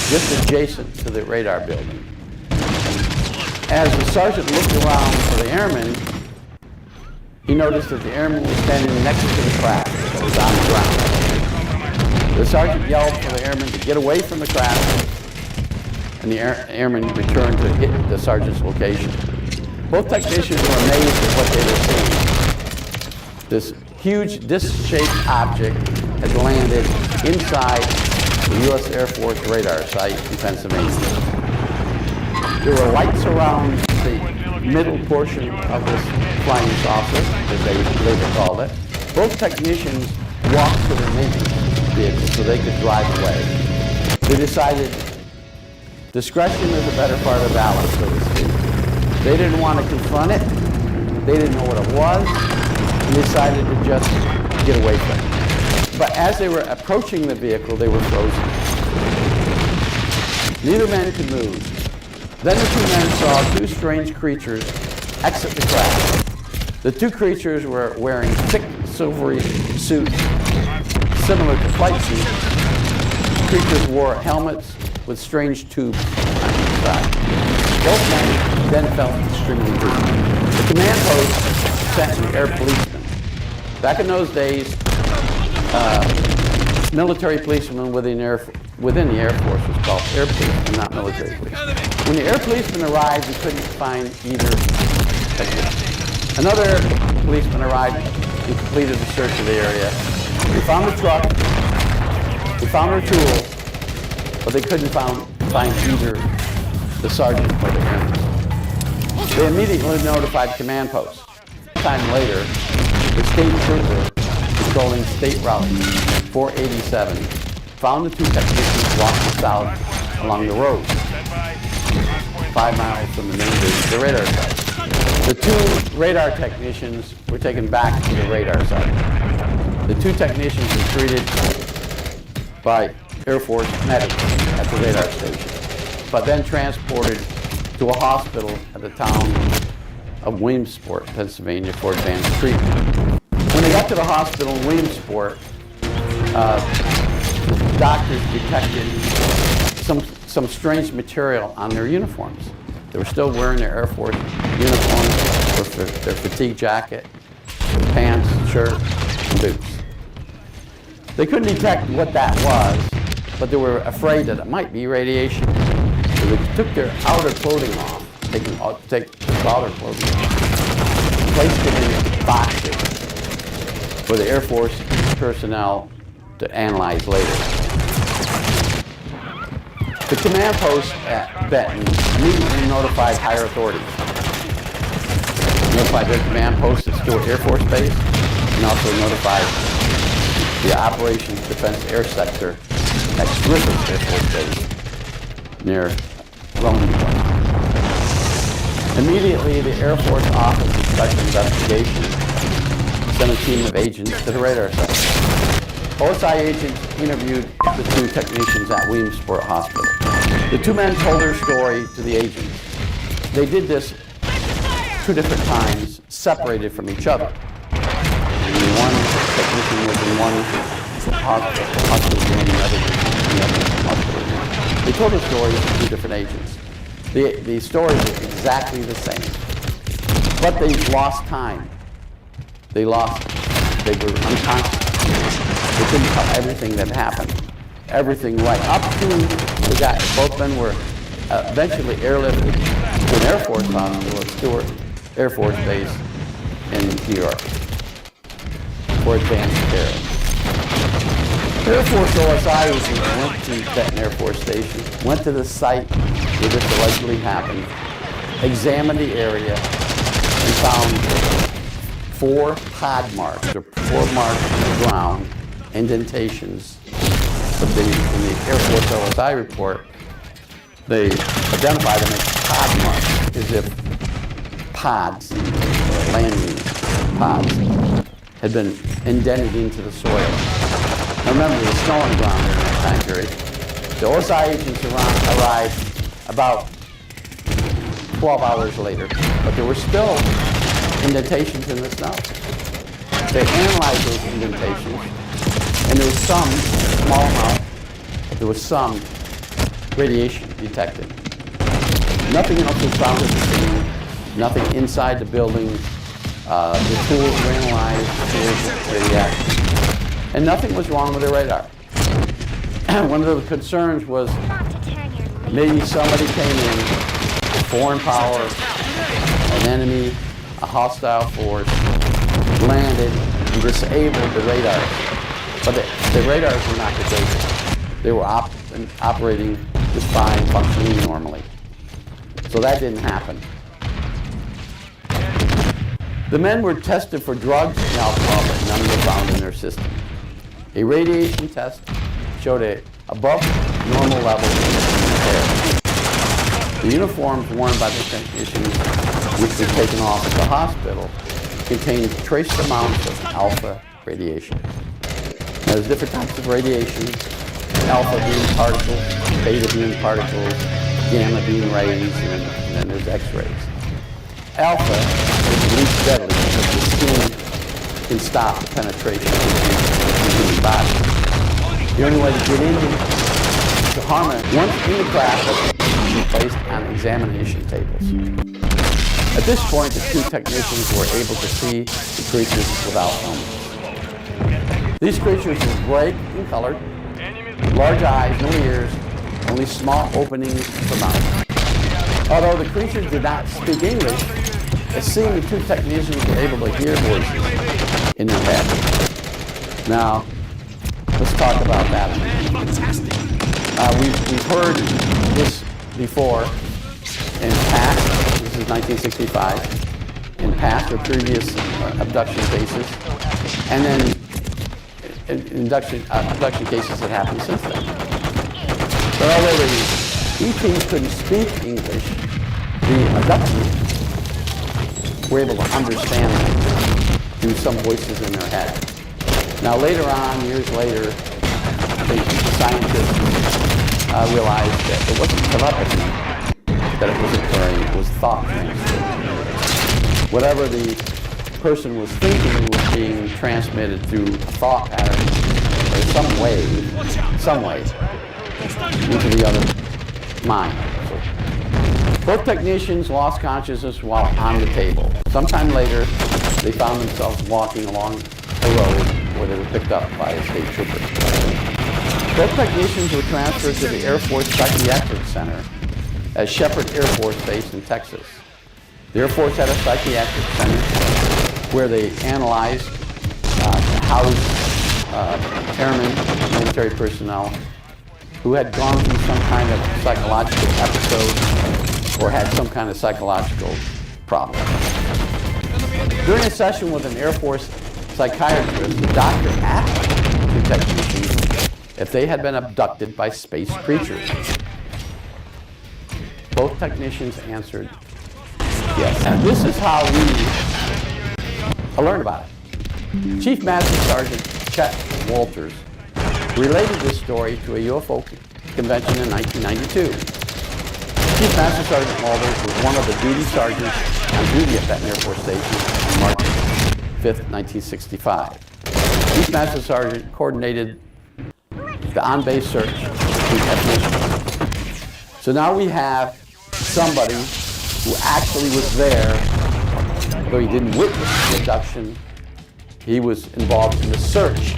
just adjacent to the radar building. As the sergeant looked around for the airman, he noticed that the airman was standing next to the craft that was on the ground. The sergeant yelled for the airman to get away from the craft, and the airman returned to hit the sergeant's location. Both technicians were amazed at what they were seeing. This huge disc-shaped object had landed inside the U.S. Air Force radar site in Pennsylvania. There were lights around the middle portion of this flying saucer, as they later called it. Both technicians walked to their maintenance vehicle so they could drive away. They decided discretion is a better part of valor, so to speak. They didn't want to confront it. They didn't know what it was. And decided to just get away from it. But as they were approaching the vehicle, they were frozen. Neither man could move. Then the two men saw two strange creatures exit the craft. The two creatures were wearing thick, silvery suits similar to flight suits. The creatures wore helmets with strange tubes on each side. Both men then felt extremely weak. The command post sent an air policeman. Back in those days, military policemen within the Air Force was called air policemen, not military policemen. When the air policeman arrived, he couldn't find either technician. Another air policeman arrived and completed the search of the area. They found the truck, they found her tool, but they couldn't find either the sergeant or the airman. They immediately notified command post. Time later, the state trooper patrolling State Route 487 found the two technicians walking south along the road, 5 miles from the main base of the radar site. The two radar technicians were taken back to the radar site. The two technicians were treated by Air Force medics at the radar station, but then transported to a hospital at the town of Williamsport, Pennsylvania, for advanced treatment. When they got to the hospital in Williamsport, doctors detected some strange material on their uniforms. They were still wearing their Air Force uniforms, with their fatigue jacket, pants, shirt, and boots. They couldn't detect what that was, but they were afraid that it might be radiation. So they took their outer clothing off, take the outer clothing off, placed it in boxes for the Air Force personnel to analyze later. The command post at Benton immediately notified higher authorities. Notified their command post at Stewart Air Force Base, and also notified the Operations Defense Air Sector at Griffith Air Force Base near Robinhood. Immediately, the Air Force Office of Special Investigations sent a team of agents to the radar site. OSI agents interviewed the two technicians at Williamsport Hospital. The two men told their story to the agents. They did this 2 different times, separated from each other. One technician was in one hospital room, the other hospital room. They told the stories to 2 different agents. The stories were exactly the same, but they lost time. They were unconscious. They couldn't tell everything that happened. Everything right up to the guy. Both men were eventually airlifted to an Air Force hospital at Stewart Air Force Base in New York for advanced care. Air Force OSI agents went to Benton Air Force Station, went to the site where this allegedly happened, examined the area, and found 4 pod marks, or 4 marks on the ground, indentations. But in the Air Force OSI report, they identify them as pod marks, as if pods, landing pods, had been indented into the soil. Now remember, there was snow on the ground during that time period. The OSI agents arrived about 12 hours later, but there were still indentations in the snow. They analyzed those indentations, and there was some small amount, but there was some radiation detected. Nothing else was found at the scene, nothing inside the building. The tools were analyzed, the tools were radioactive, and nothing was wrong with the radar. One of the concerns was maybe somebody came in, a foreign power, an enemy, a hostile force, landed and disabled the radar. But the radars were not disabled. They were operating just fine, functioning normally. So that didn't happen. The men were tested for drugs and alcohol, but none were found in their system. A radiation test showed a above normal level in the air. The uniforms worn by the technicians, which were taken off at the hospital, contained trace amounts of alpha radiation. Now, there's different types of radiation, alpha being particles, beta being particles, gamma being rays, and then there's X-rays. Alpha is the least deadly because the skin can stop the penetration of the human body. The only way to get in to harm it, once in the craft, is to be placed on examination tables. At this point, the two technicians were able to see the creatures without helmets. These creatures were gray in color, large eyes, no ears, only small openings for mouth. Although the creatures did not speak English, it seemed the two technicians were able to hear voices in their head. Now, let's talk about that. We've heard this before in past, this is 1965, in past or previous abduction cases, and then abduction cases that happened since then. But although the ETs couldn't speak English, the abductees were able to understand them through some voices in their head. Now later on, years later, the scientists realized that it wasn't telepathy that it was occurring, it was thought transfer. Whatever the person was thinking was being transmitted through a thought pattern or some way into the other mind. Both technicians lost consciousness while on the table. Sometime later, they found themselves walking along a road where they were picked up by a state trooper. Both technicians were transferred to the Air Force Psychiatric Center at Shepherd Air Force Base in Texas. The Air Force had a psychiatric center where they analyzed, housed airmen, military personnel who had gone through some kind of psychological episode or had some kind of psychological problem. During a session with an Air Force psychiatrist, the doctor asked the technicians if they had been abducted by space creatures. Both technicians answered yes. And this is how I learned about it. Chief Master Sergeant Chet Walters related this story to a UFO convention in 1992. Chief Master Sergeant Walters was one of the duty sergeants on duty at that Air Force station on March 5th, 1965. Chief Master Sergeant coordinated the on-base search for technicians. So now we have somebody who actually was there, though he didn't witness the abduction. He was involved in the search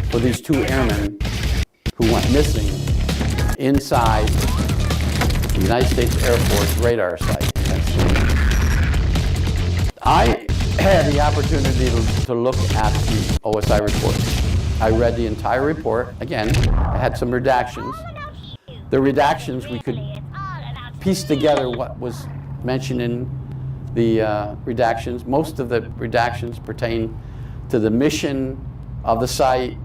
for these two airmen who went missing inside the United States Air Force radar site. I had the opportunity to look at the OSI report. I read the entire report. Again, I had some redactions. The redactions, we could piece together what was mentioned in the redactions. Most of the redactions pertain to the mission of the site,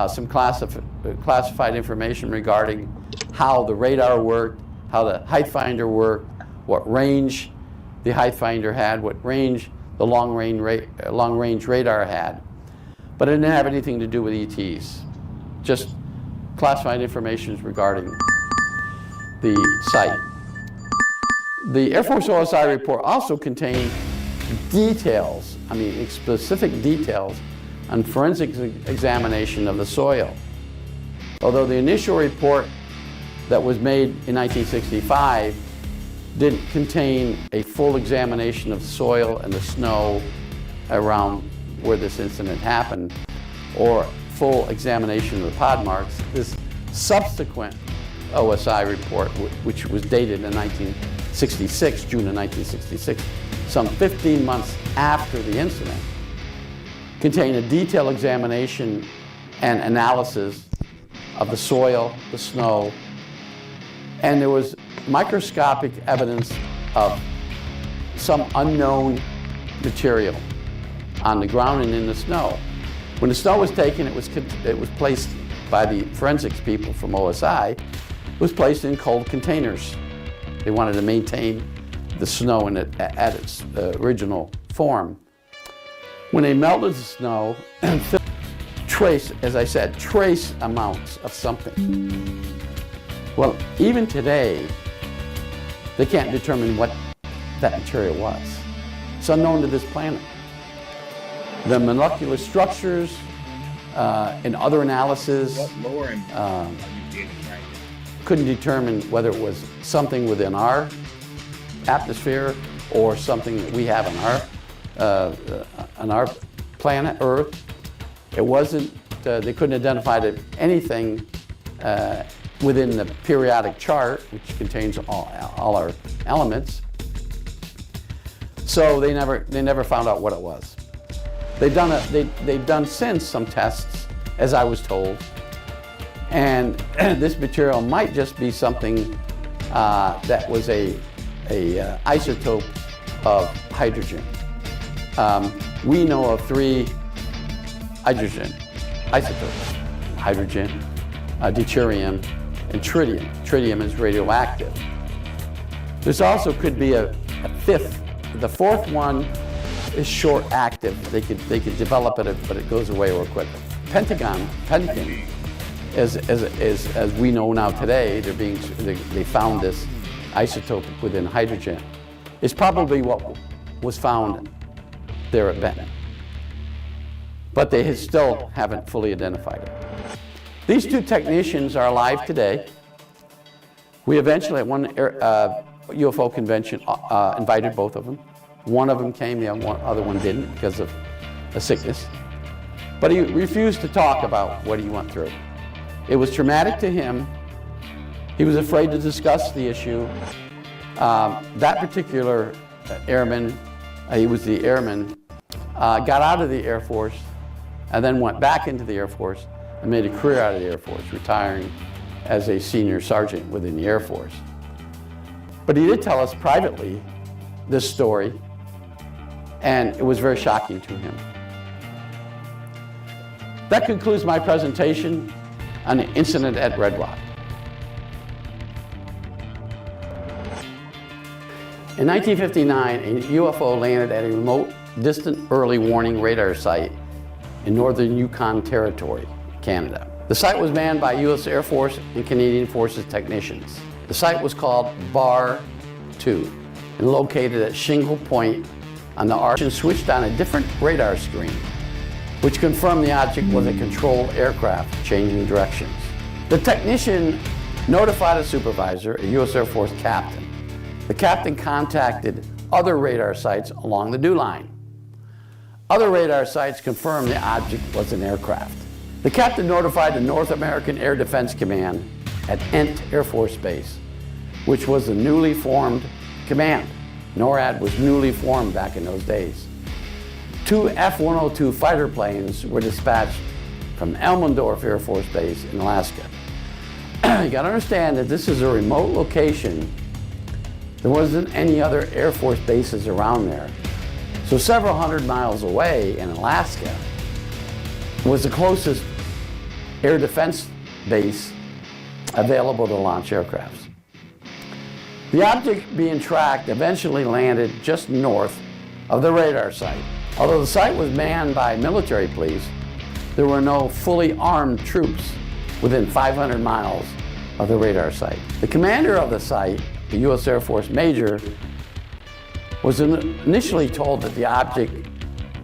some classified information regarding how the radar worked, how the height finder worked, what range the height finder had, what range the long-range radar had. But it didn't have anything to do with ETs, just classified information regarding the site. The Air Force OSI report also contained details, specific details on forensic examination of the soil. Although the initial report that was made in 1965 didn't contain a full examination of the soil and the snow around where this incident happened, or full examination of the pod marks, this subsequent OSI report, which was dated in 1966, June of 1966, some 15 months after the incident, contained a detailed examination and analysis of the soil, the snow, and there was microscopic evidence of some unknown material on the ground and in the snow. When the snow was taken, it was placed by the forensics people from OSI, it was placed in cold containers. They wanted to maintain the snow at its original form. When they melted the snow, trace amounts of something. Well, even today, they can't determine what that material was. It's unknown to this planet. The molecular structures and other analysis couldn't determine whether it was something within our atmosphere or something that we have on our planet, Earth. It wasn't, they couldn't identify anything within the periodic chart, which contains all our elements. So they never found out what it was. They've done since some tests, as I was told, and this material might just be something that was a isotope of hydrogen. We know of 3 hydrogen isotopes: hydrogen, deuterium, and tritium. Tritium is radioactive. There's also could be a 5th. The 4th one is short active. They could develop it, but it goes away real quick. Pentagon, as we know now today, they found this isotope within hydrogen. It's probably what was found there at Benton, but they still haven't fully identified it. These 2 technicians are alive today. We eventually, at one UFO convention, invited both of them. One of them came, the other one didn't because of a sickness. But he refused to talk about what he went through. It was traumatic to him. He was afraid to discuss the issue. That particular airman, he was the airman, got out of the Air Force and then went back into the Air Force and made a career out of the Air Force, retiring as a senior sergeant within the Air Force. But he did tell us privately this story, and it was very shocking to him. That concludes my presentation on the incident at Red Rock. In 1959, a UFO landed at a remote, distant early warning radar site in northern Yukon Territory, Canada. The site was manned by U.S. Air Force and Canadian Forces technicians. The site was called Bar 2 and located at Shingle Point on the arch, and switched on a different radar screen, which confirmed the object was a controlled aircraft changing directions. The technician notified a supervisor, a U.S. Air Force captain. The captain contacted other radar sites along the dew line. Other radar sites confirmed the object was an aircraft. The captain notified the North American Air Defense Command at Ent Air Force Base, which was the newly formed command. NORAD was newly formed back in those days. 2 F-102 fighter planes were dispatched from Elmendorf Air Force Base in Alaska. You gotta understand that this is a remote location. There wasn't any other Air Force bases around there. So several hundred miles away in Alaska was the closest air defense base available to launch aircrafts. The object being tracked eventually landed just north of the radar site. Although the site was manned by military police, there were no fully armed troops within 500 miles of the radar site. The commander of the site, the U.S. Air Force major, was initially told that the object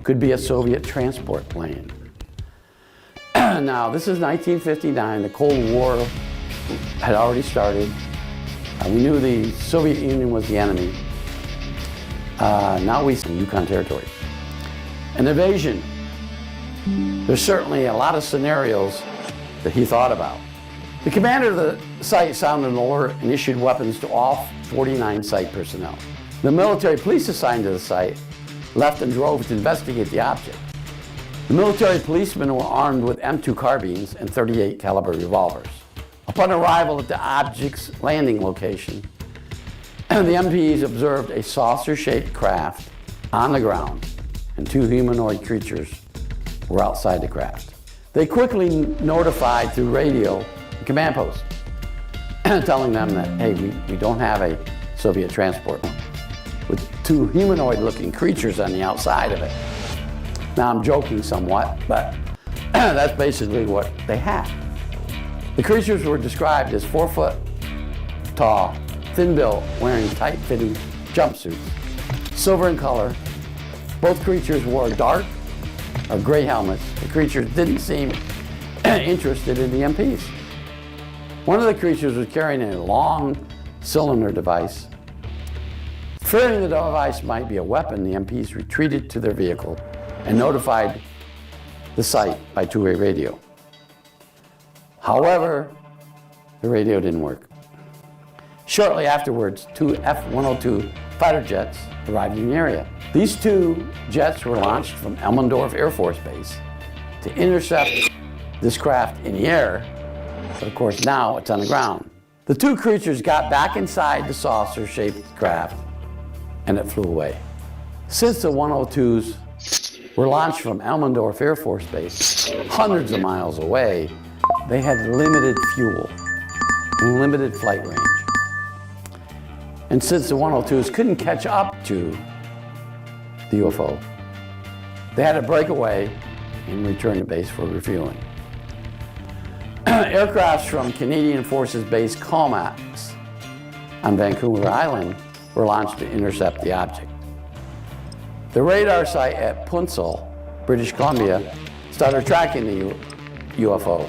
could be a Soviet transport plane. Now, this is 1959. The Cold War had already started. We knew the Soviet Union was the enemy. Now we see Yukon territory. An invasion. There's certainly a lot of scenarios that he thought about. The commander of the site sounded an alert and issued weapons to all 49 site personnel. The military police assigned to the site left and drove to investigate the object. The military policemen were armed with M2 carbines and .38 caliber revolvers. Upon arrival at the object's landing location, the MPs observed a saucer-shaped craft on the ground, and two humanoid creatures were outside the craft. They quickly notified through radio the command post, telling them that, hey, we don't have a Soviet transport with two humanoid-looking creatures on the outside of it. Now, I'm joking somewhat, but that's basically what they had. The creatures were described as 4 foot tall, thin-built, wearing tight-fitting jumpsuits, silver in color. Both creatures wore dark or gray helmets. The creatures didn't seem interested in the MPs. One of the creatures was carrying a long cylinder device. Fearing the device might be a weapon, the MPs retreated to their vehicle and notified the site by two-way radio. However, the radio didn't work. Shortly afterwards, two F-102 fighter jets arrived in the area. These two jets were launched from Elmendorf Air Force Base to intercept this craft in the air, but of course now it's on the ground. The two creatures got back inside the saucer-shaped craft and it flew away. Since the 102s were launched from Elmendorf Air Force Base, hundreds of miles away, they had limited fuel and limited flight range. And since the 102s couldn't catch up to the UFO, they had to break away and return to base for refueling. Aircrafts from Canadian Forces Base Comax on Vancouver Island were launched to intercept the object. The radar site at Punsel, British Columbia, started tracking the UFO,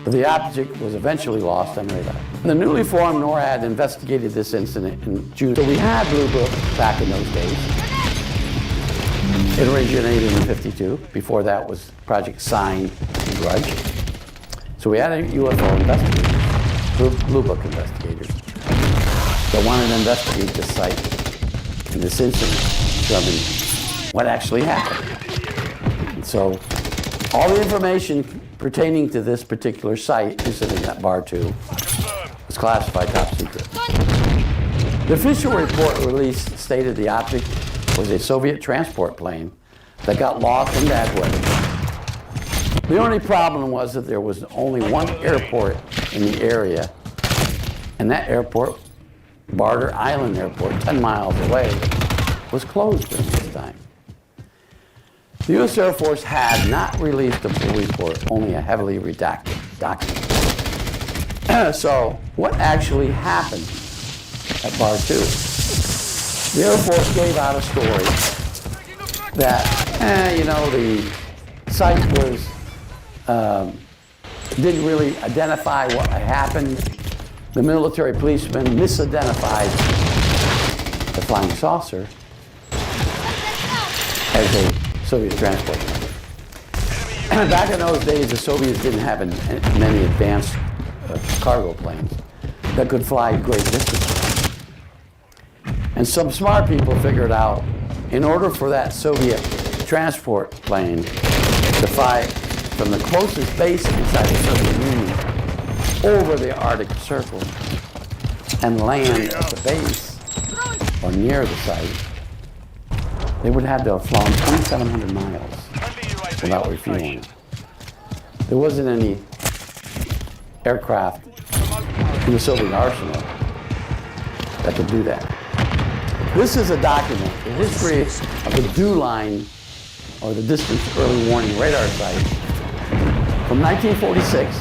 but the object was eventually lost on radar. The newly formed NORAD investigated this incident in June. So we had Blue Book back in those days. It originated in '52. Before that was Project Sign and Grudge. So we had a UFO investigator, Blue Book investigators, that wanted to investigate this site and this incident, determine what actually happened. And so all the information pertaining to this particular site, incident at Bar 2, was classified top secret. The official report released stated the object was a Soviet transport plane that got lost in bad weather. The only problem was that there was only one airport in the area, and that airport, Barter Island Airport, 10 miles away, was closed during this time. The U.S. Air Force had not released a full report, only a heavily redacted document. So, what actually happened at Bar 2? The Air Force gave out a story that, the site was, didn't really identify what had happened. The military policemen misidentified the flying saucer as a Soviet transport plane. Back in those days, the Soviets didn't have many advanced cargo planes that could fly great distances. And some smart people figured out, in order for that Soviet transport plane to fly from the closest base inside the Soviet Union over the Arctic Circle and land at the base or near the site, they would have to have flown 2,700 miles without refueling. There wasn't any aircraft in the Soviet arsenal that could do that. This is a document, the history of the DEW line, or the Distance Early Warning Radar Site, from 1946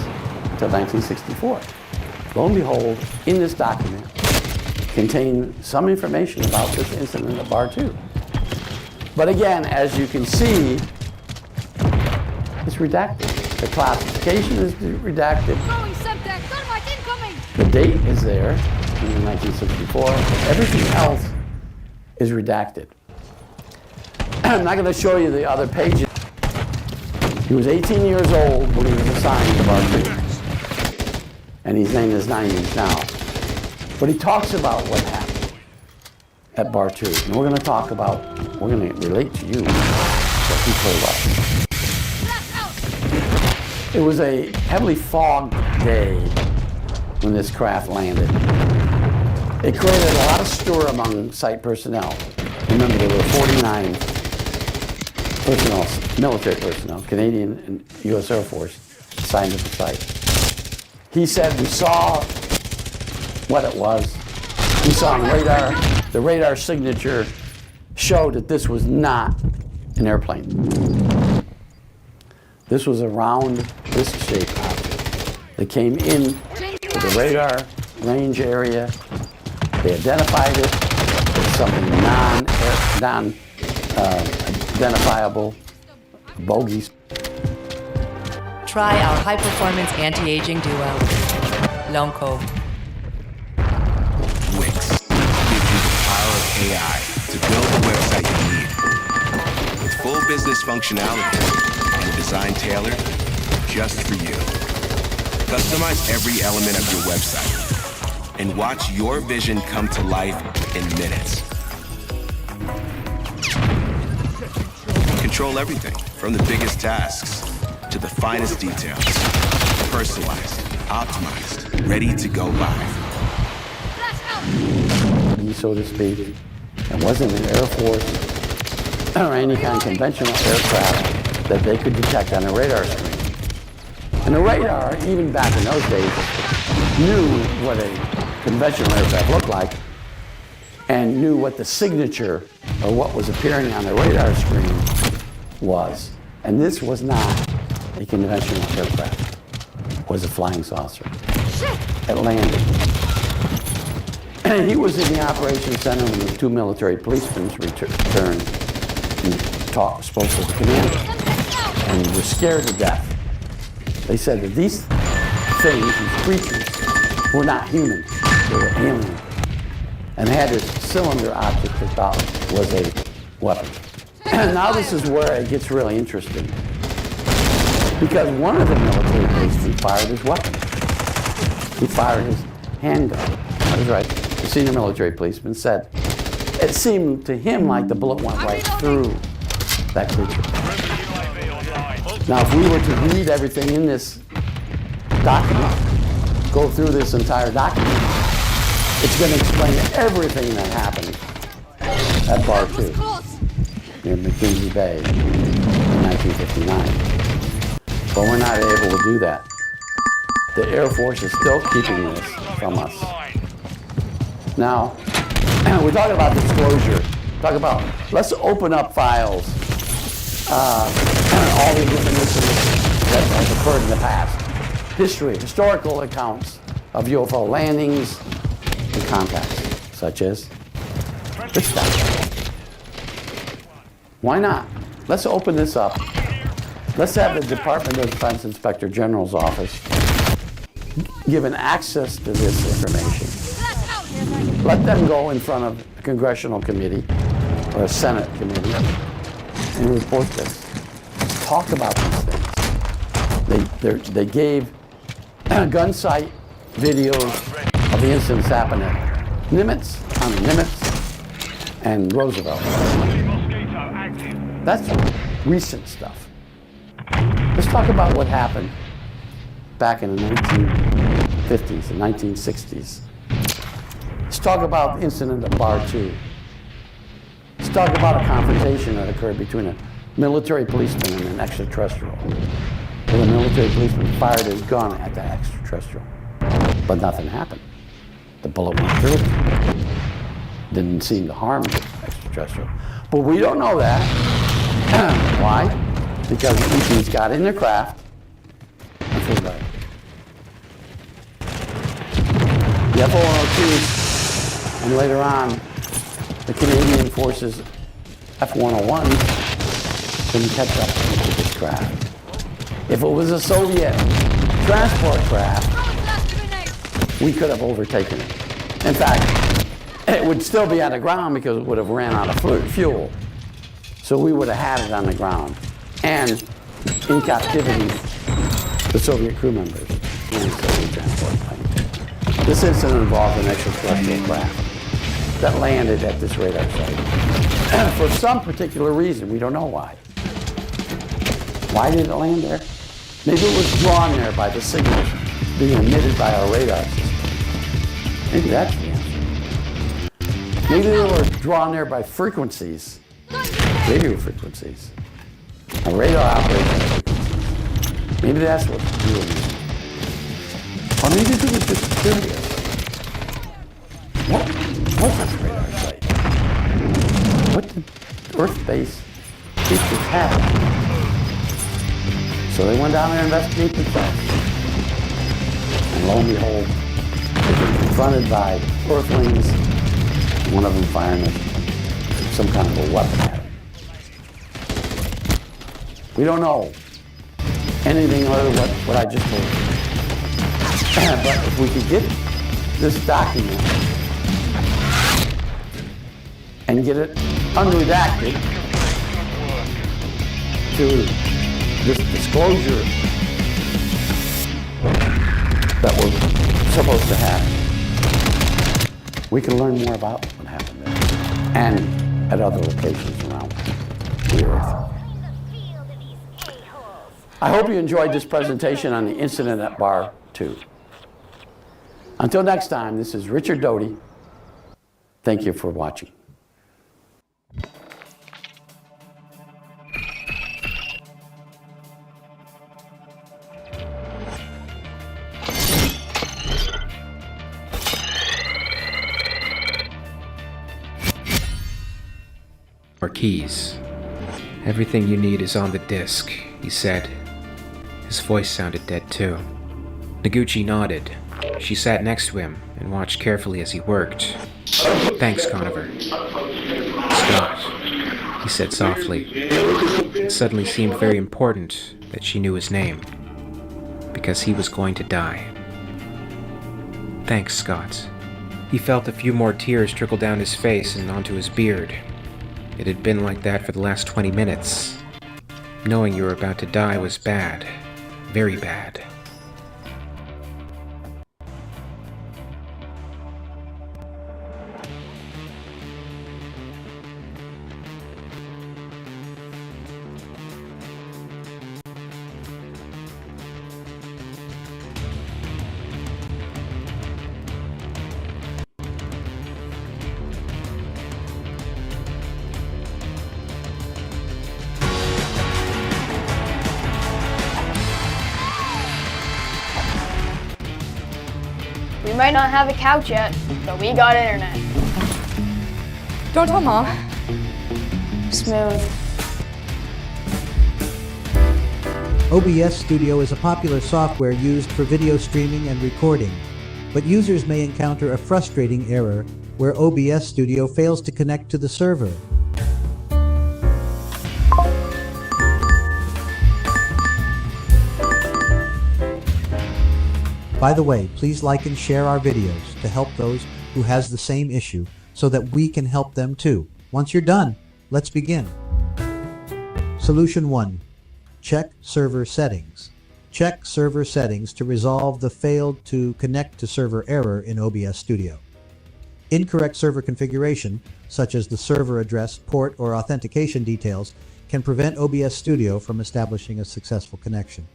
to 1964. Lo and behold, in this document, contain some information about this incident at Bar 2. But again, as you can see, it's redacted. The classification is redacted. The date is there, in 1964. Everything else is redacted. I'm not going to show you the other pages. He was 18 years old when he was assigned to Bar 2. And his name is 90s now. But he talks about what happened at Bar 2. And we're going to talk about, we're going to relate to you what he told us. It was a heavily fogged day when this craft landed. It created a lot of stir among site personnel. Remember, there were 49 personnel, military personnel, Canadian and U.S. Air Force, assigned to the site. He said, we saw what it was. We saw on radar, the radar signature showed that this was not an airplane. This was a round, disc-shaped object. They came in to the radar range area. They identified it as something non-identifiable, bogies. Try our high-performance anti-aging duo, Lone Cove. Wix gives you the power of AI to build the website you need. With full business functionality and a design tailored just for you. Customize every element of your website and watch your vision come to life in minutes. Control everything from the biggest tasks to the finest details. Personalized, optimized, ready to go live. So to speak, it wasn't an Air Force or any kind of conventional aircraft that they could detect on a radar screen. And the radar, even back in those days, knew what a conventional aircraft looked like and knew what the signature or what was appearing on the radar screen was. And this was not a conventional aircraft. It was a flying saucer. It landed. And he was in the operations center when the two military policemen returned and spoke to the commander. And were scared to death. They said that these things, these creatures, were not human. They were alien. And had this cylinder object they thought was a weapon. And now this is where it gets really interesting. Because one of the military policemen fired his weapon. He fired his handgun. That was right. The senior military policeman said it seemed to him like the bullet went right through that creature. Now, if we were to read everything in this document, go through this entire document, it's going to explain everything that happened at Bar 2 near McKinsey Bay in 1959. But we're not able to do that. The Air Force is still keeping this from us. Now, we're talking about disclosure. Talk about, let's open up files. All the different incidents that have occurred in the past. History, historical accounts of UFO landings and contacts, such as this stuff. Why not? Let's open this up. Let's have the Department of Defense Inspector General's office given access to this information. Let them go in front of a congressional committee or a Senate committee and report this. Talk about these things. They gave gun sight videos of the incidents happened at Nimitz and Roosevelt. That's recent stuff. Let's talk about what happened back in the 1950s and 1960s. Let's talk about the incident at Bar 2. Let's talk about a confrontation that occurred between a military policeman and an extraterrestrial. Where the military policeman fired his gun at the extraterrestrial. But nothing happened. The bullet went through it. Didn't seem to harm the extraterrestrial. But we don't know that. Why? Because the ETs got in their craft and flew away. The F-102 And later on, the Canadian Forces F-101s couldn't catch up to this craft. If it was a Soviet transport craft, we could have overtaken it. In fact, it would still be on the ground because it would have ran out of fuel. So we would have had it on the ground. And in captivity, the Soviet crew members and the Soviet transport plane. This incident involved an extraterrestrial craft that landed at this radar site. For some particular reason, we don't know why. Why did it land there? Maybe it was drawn there by the signals being emitted by our radar system. Maybe that's the answer. Maybe they were drawn there by frequencies, radio frequencies, a radar operating frequencies. Maybe that's what we were doing. Or maybe they were just curious. What's this radar site? What did Earth-based creatures have? So they went down there and investigated themselves. And lo and behold, they were confronted by Earthlings, one of them firing some kind of a weapon at them. We don't know anything other than what I just told you. But if we could get this document and get it unredacted to this disclosure that we're supposed to have, we can learn more about what happened there and at other locations around the Earth. I hope you enjoyed this presentation on the incident at Bar 2. Until next time, this is Richard Doty. Thank you for watching. Or keys. Everything you need is on the disk, he said. His voice sounded dead too. Noguchi nodded. She sat next to him and watched carefully as he worked. Thanks, Conover. Scott, he said softly. It suddenly seemed very important that she knew his name, because he was going to die. Thanks, Scott. He felt a few more tears trickle down his face and onto his beard. It had been like that for the last 20 minutes. Knowing you were about to die was bad. Very bad. We might not have a couch yet, but we got internet. Don't tell Mom. Smooth. OBS Studio is a popular software used for video streaming and recording, but users may encounter a frustrating error where OBS Studio fails to connect to the server. By the way, please like and share our videos to help those who has the same issue so that we can help them too. Once you're done, let's begin. Solution 1. Check server settings. Check server settings to resolve the failed to connect to server error in OBS Studio. Incorrect server configuration, such as the server address, port, or authentication details, can prevent OBS Studio from establishing a successful connection.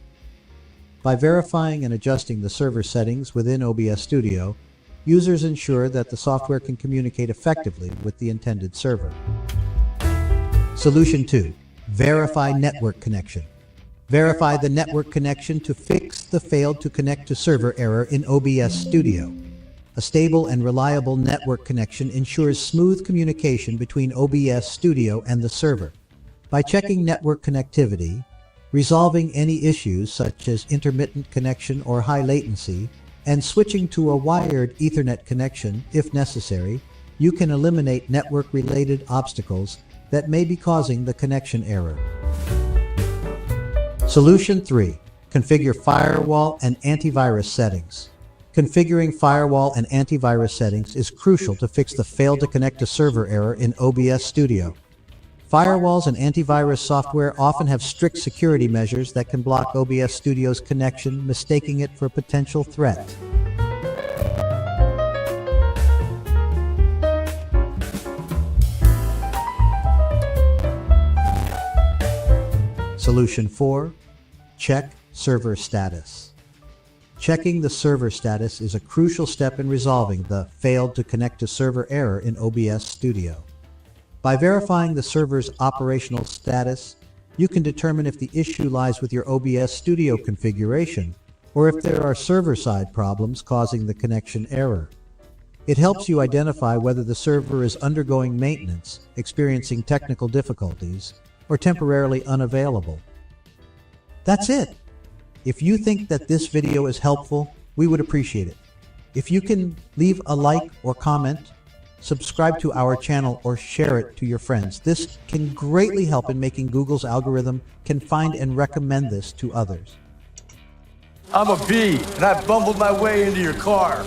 By verifying and adjusting the server settings within OBS Studio, users ensure that the software can communicate effectively with the intended server. Solution 2. Verify network connection. Verify the network connection to fix the failed to connect to server error in OBS Studio. A stable and reliable network connection ensures smooth communication between OBS Studio and the server. By checking network connectivity, resolving any issues such as intermittent connection or high latency, and switching to a wired Ethernet connection if necessary, you can eliminate network-related obstacles that may be causing the connection error. Solution 3. Configure firewall and antivirus settings. Configuring firewall and antivirus settings is crucial to fix the failed to connect to server error in OBS Studio. Firewalls and antivirus software often have strict security measures that can block OBS Studio's connection, mistaking it for a potential threat. Solution 4. Check server status. Checking the server status is a crucial step in resolving the failed to connect to server error in OBS Studio. By verifying the server's operational status, you can determine if the issue lies with your OBS Studio configuration or if there are server-side problems causing the connection error. It helps you identify whether the server is undergoing maintenance, experiencing technical difficulties, or temporarily unavailable. That's it. If you think that this video is helpful, we would appreciate it. If you can leave a like or comment, subscribe to our channel, or share it to your friends. This can greatly help in making Google's algorithm can find and recommend this to others. I'm a bee, and I bumbled my way into your car.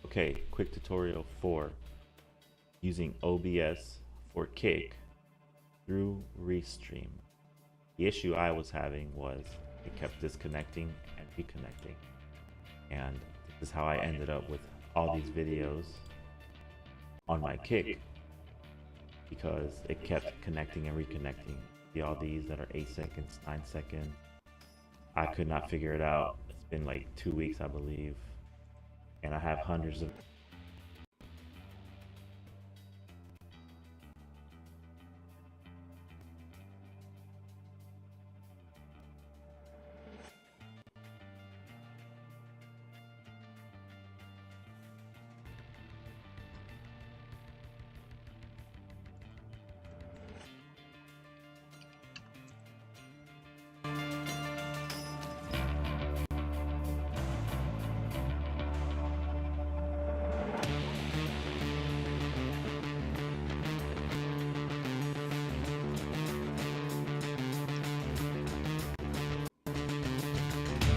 Okay, quick tutorial for using OBS for Kick through Restream. The issue I was having was it kept disconnecting and reconnecting, and this is how I ended up with all these videos on my Kick, because it kept connecting and reconnecting. See all these that are 8 seconds, 9 seconds. I could not figure it out. It's been like 2 weeks, I believe. And I have hundreds of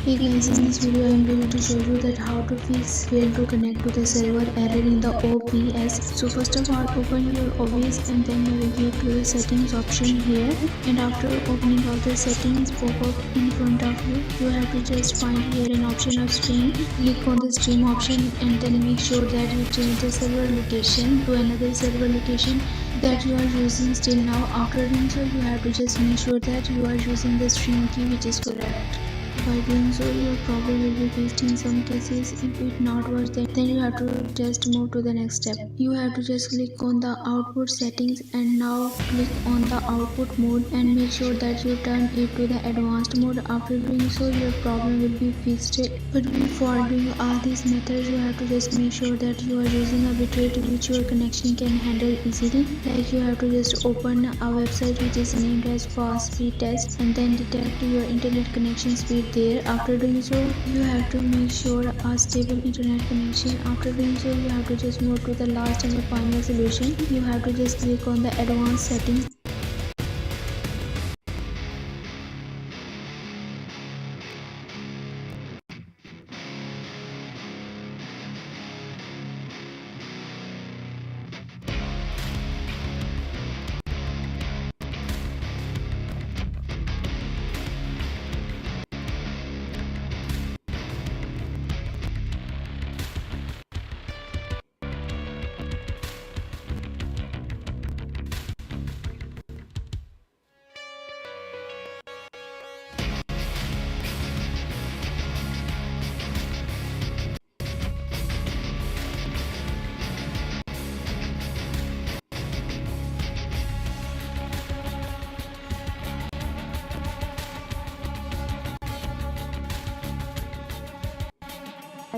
Hey guys, in this video I am going to show you that how to fix fail to connect to the server error in the OBS. So first of all, open your OBS and then navigate to the settings option here, and after opening all the settings pop up in front of you, you have to just find here an option of stream. Click on the stream option and then make sure that you change the server location to another server location that you are using still now. After doing so, you have to just make sure that you are using the stream key which is correct. By doing so, your problem will be fixed in some cases. If it not works, then you have to just move to the next step. You have to just click on the output settings and now click on the output mode and make sure that you turn it to the advanced mode. After doing so, your problem will be fixed. But before doing all these methods, you have to just make sure that you are using a bitrate which your connection can handle easily. Like you have to just open a website which is named as fast speed test and then detect your internet connection speed there. After doing so, you have to make sure a stable internet connection. After doing so, you have to just move to the last and the final solution. You have to just click on the advanced settings.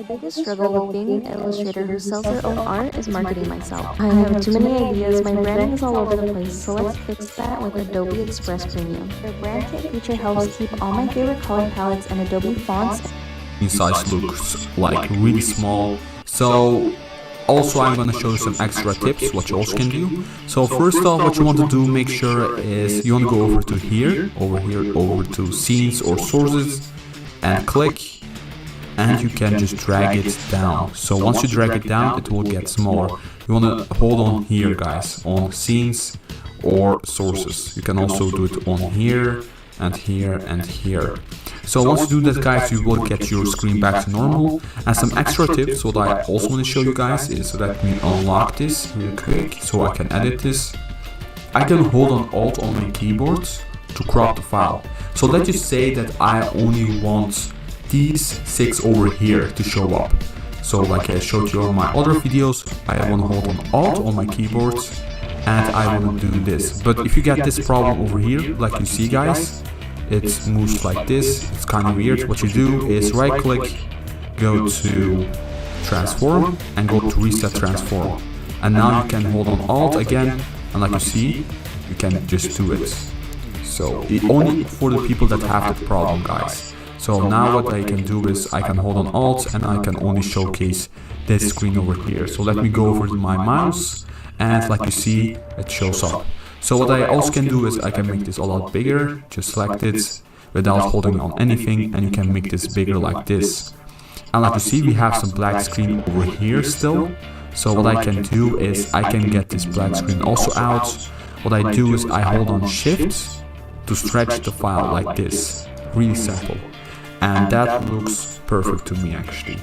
My biggest struggle with being an illustrator who sells their own art is marketing myself. I have too many ideas, my branding is all over the place, so let's fix that with Adobe Express Premium. Their brand kit feature helps keep all my favorite color palettes and Adobe fonts. Size looks like really small, so also I'm gonna show you some extra tips what you also can do. So first off, what you want to do, make sure is you want to go over to here, over to scenes or sources, and click, and you can just drag it down. So once you drag it down, it will get smaller. You want to hold on here, guys, on scenes or sources. You can also do it on here and here and here. So once you do that, guys, you will get your screen back to normal. And some extra tips what I also want to show you guys is, let me unlock this real quick so I can edit this. I can hold on Alt on my keyboard to crop the file. So let's just say that I only want these 6 over here to show up. So like I showed you on my other videos, I want to hold on Alt on my keyboard and I want to do this. But if you get this problem over here, like you see, guys, it moves like this. It's kind of weird. What you do is right click, go to transform and go to reset transform. And now you can hold on Alt again, and like you see, you can just do it. So only for the people that have the problem, guys. So now what I can do is I can hold on Alt and I can only showcase this screen over here. So let me go over to my mouse, and like you see, it shows up. So what I also can do is I can make this a lot bigger, just select it without holding on anything, and you can make this bigger like this. And like you see, we have some black screen over here still. So what I can do is I can get this black screen also out. What I do is I hold on Shift to stretch the file like this. Really simple. And that looks perfect to me actually.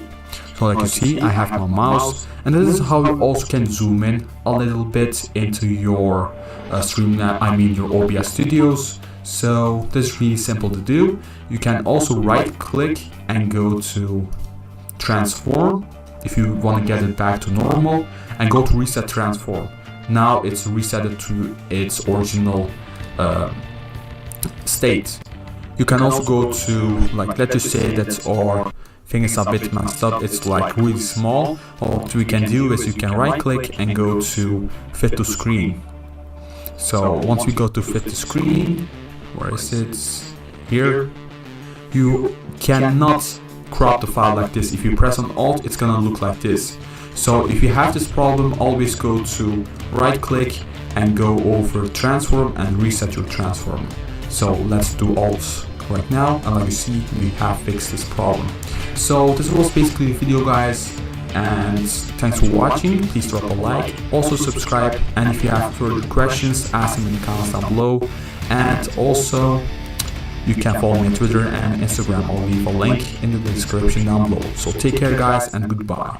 So like you see, I have my mouse, and this is how you also can zoom in a little bit into your your OBS studios. So this is really simple to do. You can also right click and go to transform if you want to get it back to normal, and go to reset transform. Now it's reset to its original state. You can also go to, like, let's just say that our thing is a bit messed up, it's like really small. What we can do is you can right click and go to fit to screen. So once we go to fit to screen, where is it? Here. You cannot crop the file like this. If you press on Alt, it's gonna look like this. So if you have this problem, always go to right click and go over transform and reset your transform. So let's do Alt right now, and like you see, we have fixed this problem. So this was basically the video, guys, and thanks for watching. Please drop a like, also subscribe, and if you have further questions, ask them in the comments down below. And also you can follow me on Twitter and Instagram. I'll leave a link in the description down below. So take care, guys, and goodbye.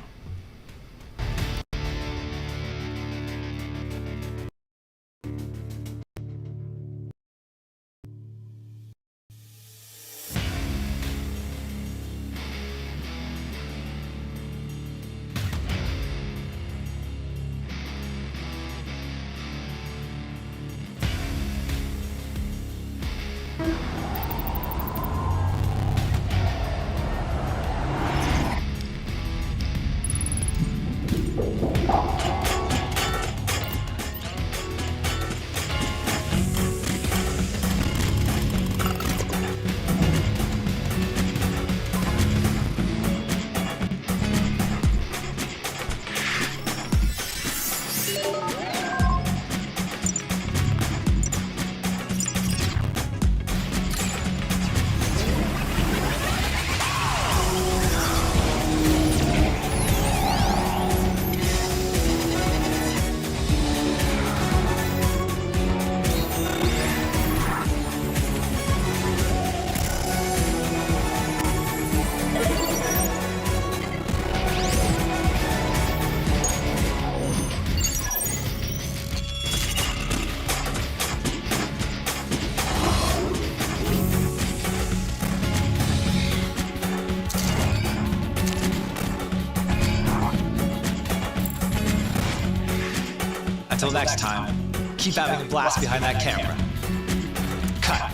Until next time, keep having a blast behind that camera. Cut.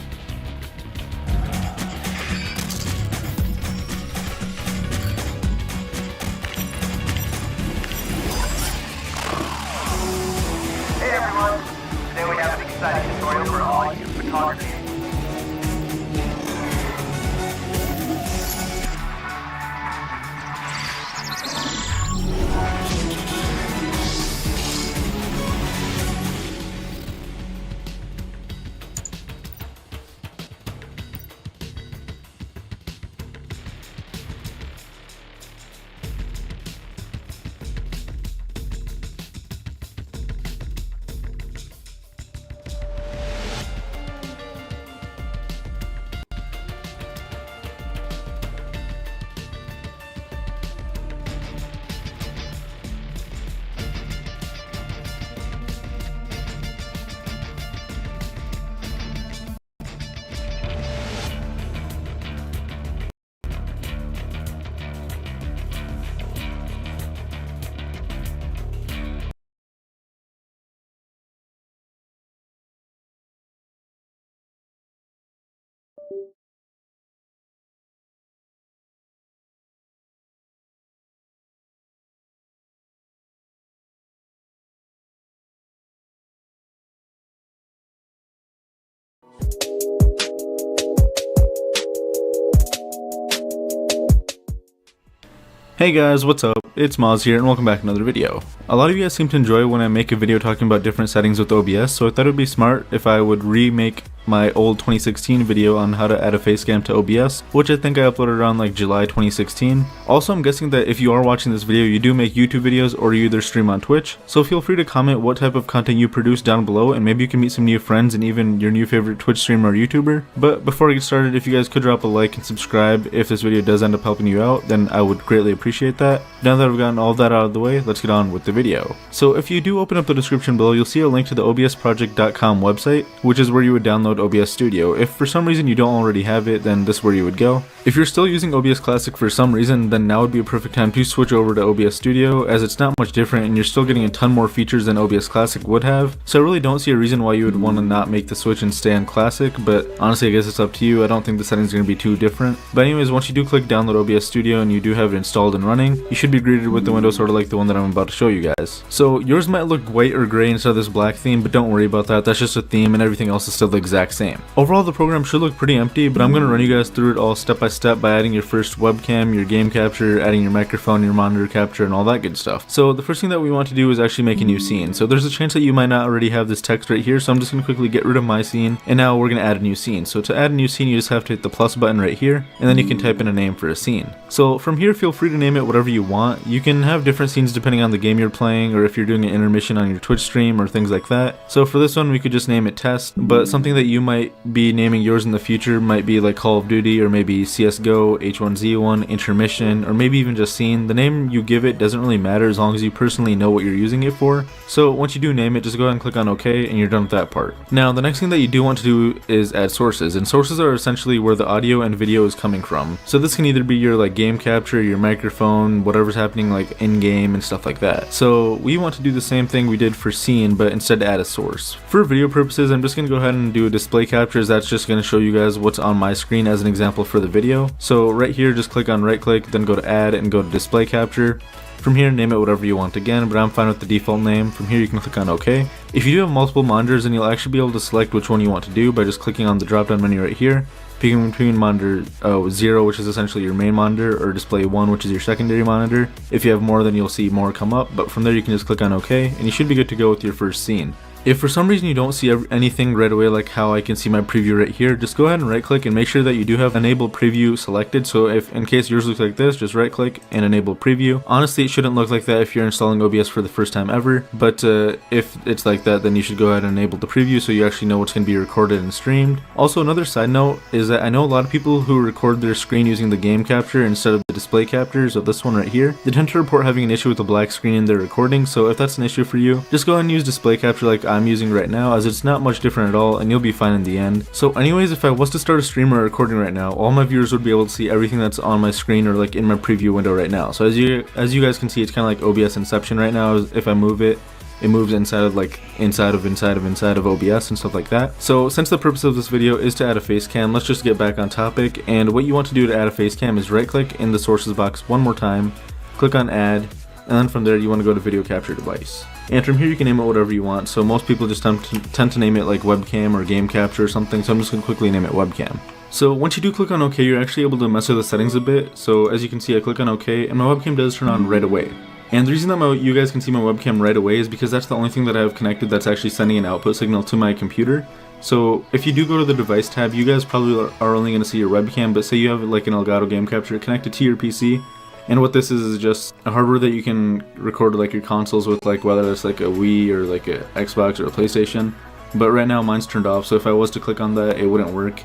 Hey guys, what's up? It's Moz here and welcome back to another video. A lot of you guys seem to enjoy when I make a video talking about different settings with OBS, so I thought it would be smart if I would remake my old 2016 video on how to add a face cam to OBS, which I think I uploaded around like July 2016. Also, I'm guessing that if you are watching this video, you do make YouTube videos or you either stream on Twitch, so feel free to comment what type of content you produce down below and maybe you can meet some new friends and even your new favorite Twitch streamer or YouTuber. But before I get started, if you guys could drop a like and subscribe if this video does end up helping you out, then I would greatly appreciate that. Now that I've gotten all of that out of the way, let's get on with the video. So if you do open up the description below, you'll see a link to the obsproject.com website, which is where you would download OBS Studio. If for some reason you don't already have it, then this is where you would go. If you're still using OBS Classic for some reason, then now would be a perfect time to switch over to OBS Studio, as it's not much different and you're still getting a ton more features than OBS Classic would have. So I really don't see a reason why you would want to not make the switch and stay on Classic, but honestly I guess it's up to you. I don't think the settings are going to be too different. But anyways, once you do click download OBS Studio and you do have it installed and running, you should be greeted with the window sort of like the one that I'm about to show you guys. So yours might look white or gray instead of this black theme, but don't worry about that. That's just a theme and everything else is still the exact same. Overall, the program should look pretty empty, but I'm going to run you guys through it all step by step by adding your first webcam, your game capture, adding your microphone, your monitor capture, and all that good stuff. So the first thing that we want to do is actually make a new scene. So there's a chance that you might not already have this text right here, so I'm just going to quickly get rid of my scene, and now we're going to add a new scene. So to add a new scene, you just have to hit the plus button right here, and then you can type in a name for a scene. So from here, feel free to name it whatever you want. You can have different scenes depending on the game you're playing, or if you're doing an intermission on your Twitch stream, or things like that. So for this one, we could just name it Test, but something that you might be naming yours in the future might be like Call of Duty, or maybe CSGO, H1Z1, Intermission, or maybe even just Scene. The name you give it doesn't really matter as long as you personally know what you're using it for. So once you do name it, just go ahead and click on OK, and you're done with that part. Now the next thing that you do want to do is add sources, and sources are essentially where the audio and video is coming from. So this can either be your like game capture, your microphone, whatever's happening like in game and stuff like that. So we want to do the same thing we did for Scene, but instead add a source. For video purposes, I'm just going to go ahead and do a display capture, as that's just going to show you guys what's on my screen as an example for the video. So right here, just click on right click, then go to add and go to display capture. From here, name it whatever you want again, but I'm fine with the default name. From here, you can click on OK. If you do have multiple monitors, then you'll actually be able to select which one you want to do by just clicking on the drop down menu right here, picking between monitor 0, which is essentially your main monitor, or display 1, which is your secondary monitor. If you have more, then you'll see more come up, but from there you can just click on OK, and you should be good to go with your first scene. If for some reason you don't see anything right away, like how I can see my preview right here, just go ahead and right click and make sure that you do have enable preview selected. So if in case yours looks like this, just right click and enable preview. Honestly, it shouldn't look like that if you're installing OBS for the first time ever, but if it's like that, then you should go ahead and enable the preview so you actually know what's going to be recorded and streamed. Also, another side note is that I know a lot of people who record their screen using the game capture instead of the display capture, so this one right here, they tend to report having an issue with the black screen in their recording. So if that's an issue for you, just go ahead and use display capture like I'm using right now, as it's not much different at all and you'll be fine in the end. So anyways, if I was to start a stream or recording right now, all my viewers would be able to see everything that's on my screen or like in my preview window right now. So as you guys can see, it's kind of like OBS Inception right now. If I move it, it moves inside of OBS and stuff like that. So since the purpose of this video is to add a face cam, let's just get back on topic. And what you want to do to add a face cam is right click in the sources box one more time, click on add, and then from there you want to go to video capture device. And from here you can name it whatever you want. So most people just tend to name it like webcam or game capture or something, so I'm just going to quickly name it webcam. So once you do click on OK, you're actually able to mess with the settings a bit. So as you can see, I click on OK and my webcam does turn on right away. And the reason that you guys can see my webcam right away is because that's the only thing that I have connected that's actually sending an output signal to my computer. So if you do go to the device tab, you guys probably are only going to see your webcam, but say you have like an Elgato game capture connected to your PC. And what this is just a hardware that you can record like your consoles with, like whether it's like a Wii or like a Xbox or a PlayStation. But right now mine's turned off, so if I was to click on that, it wouldn't work.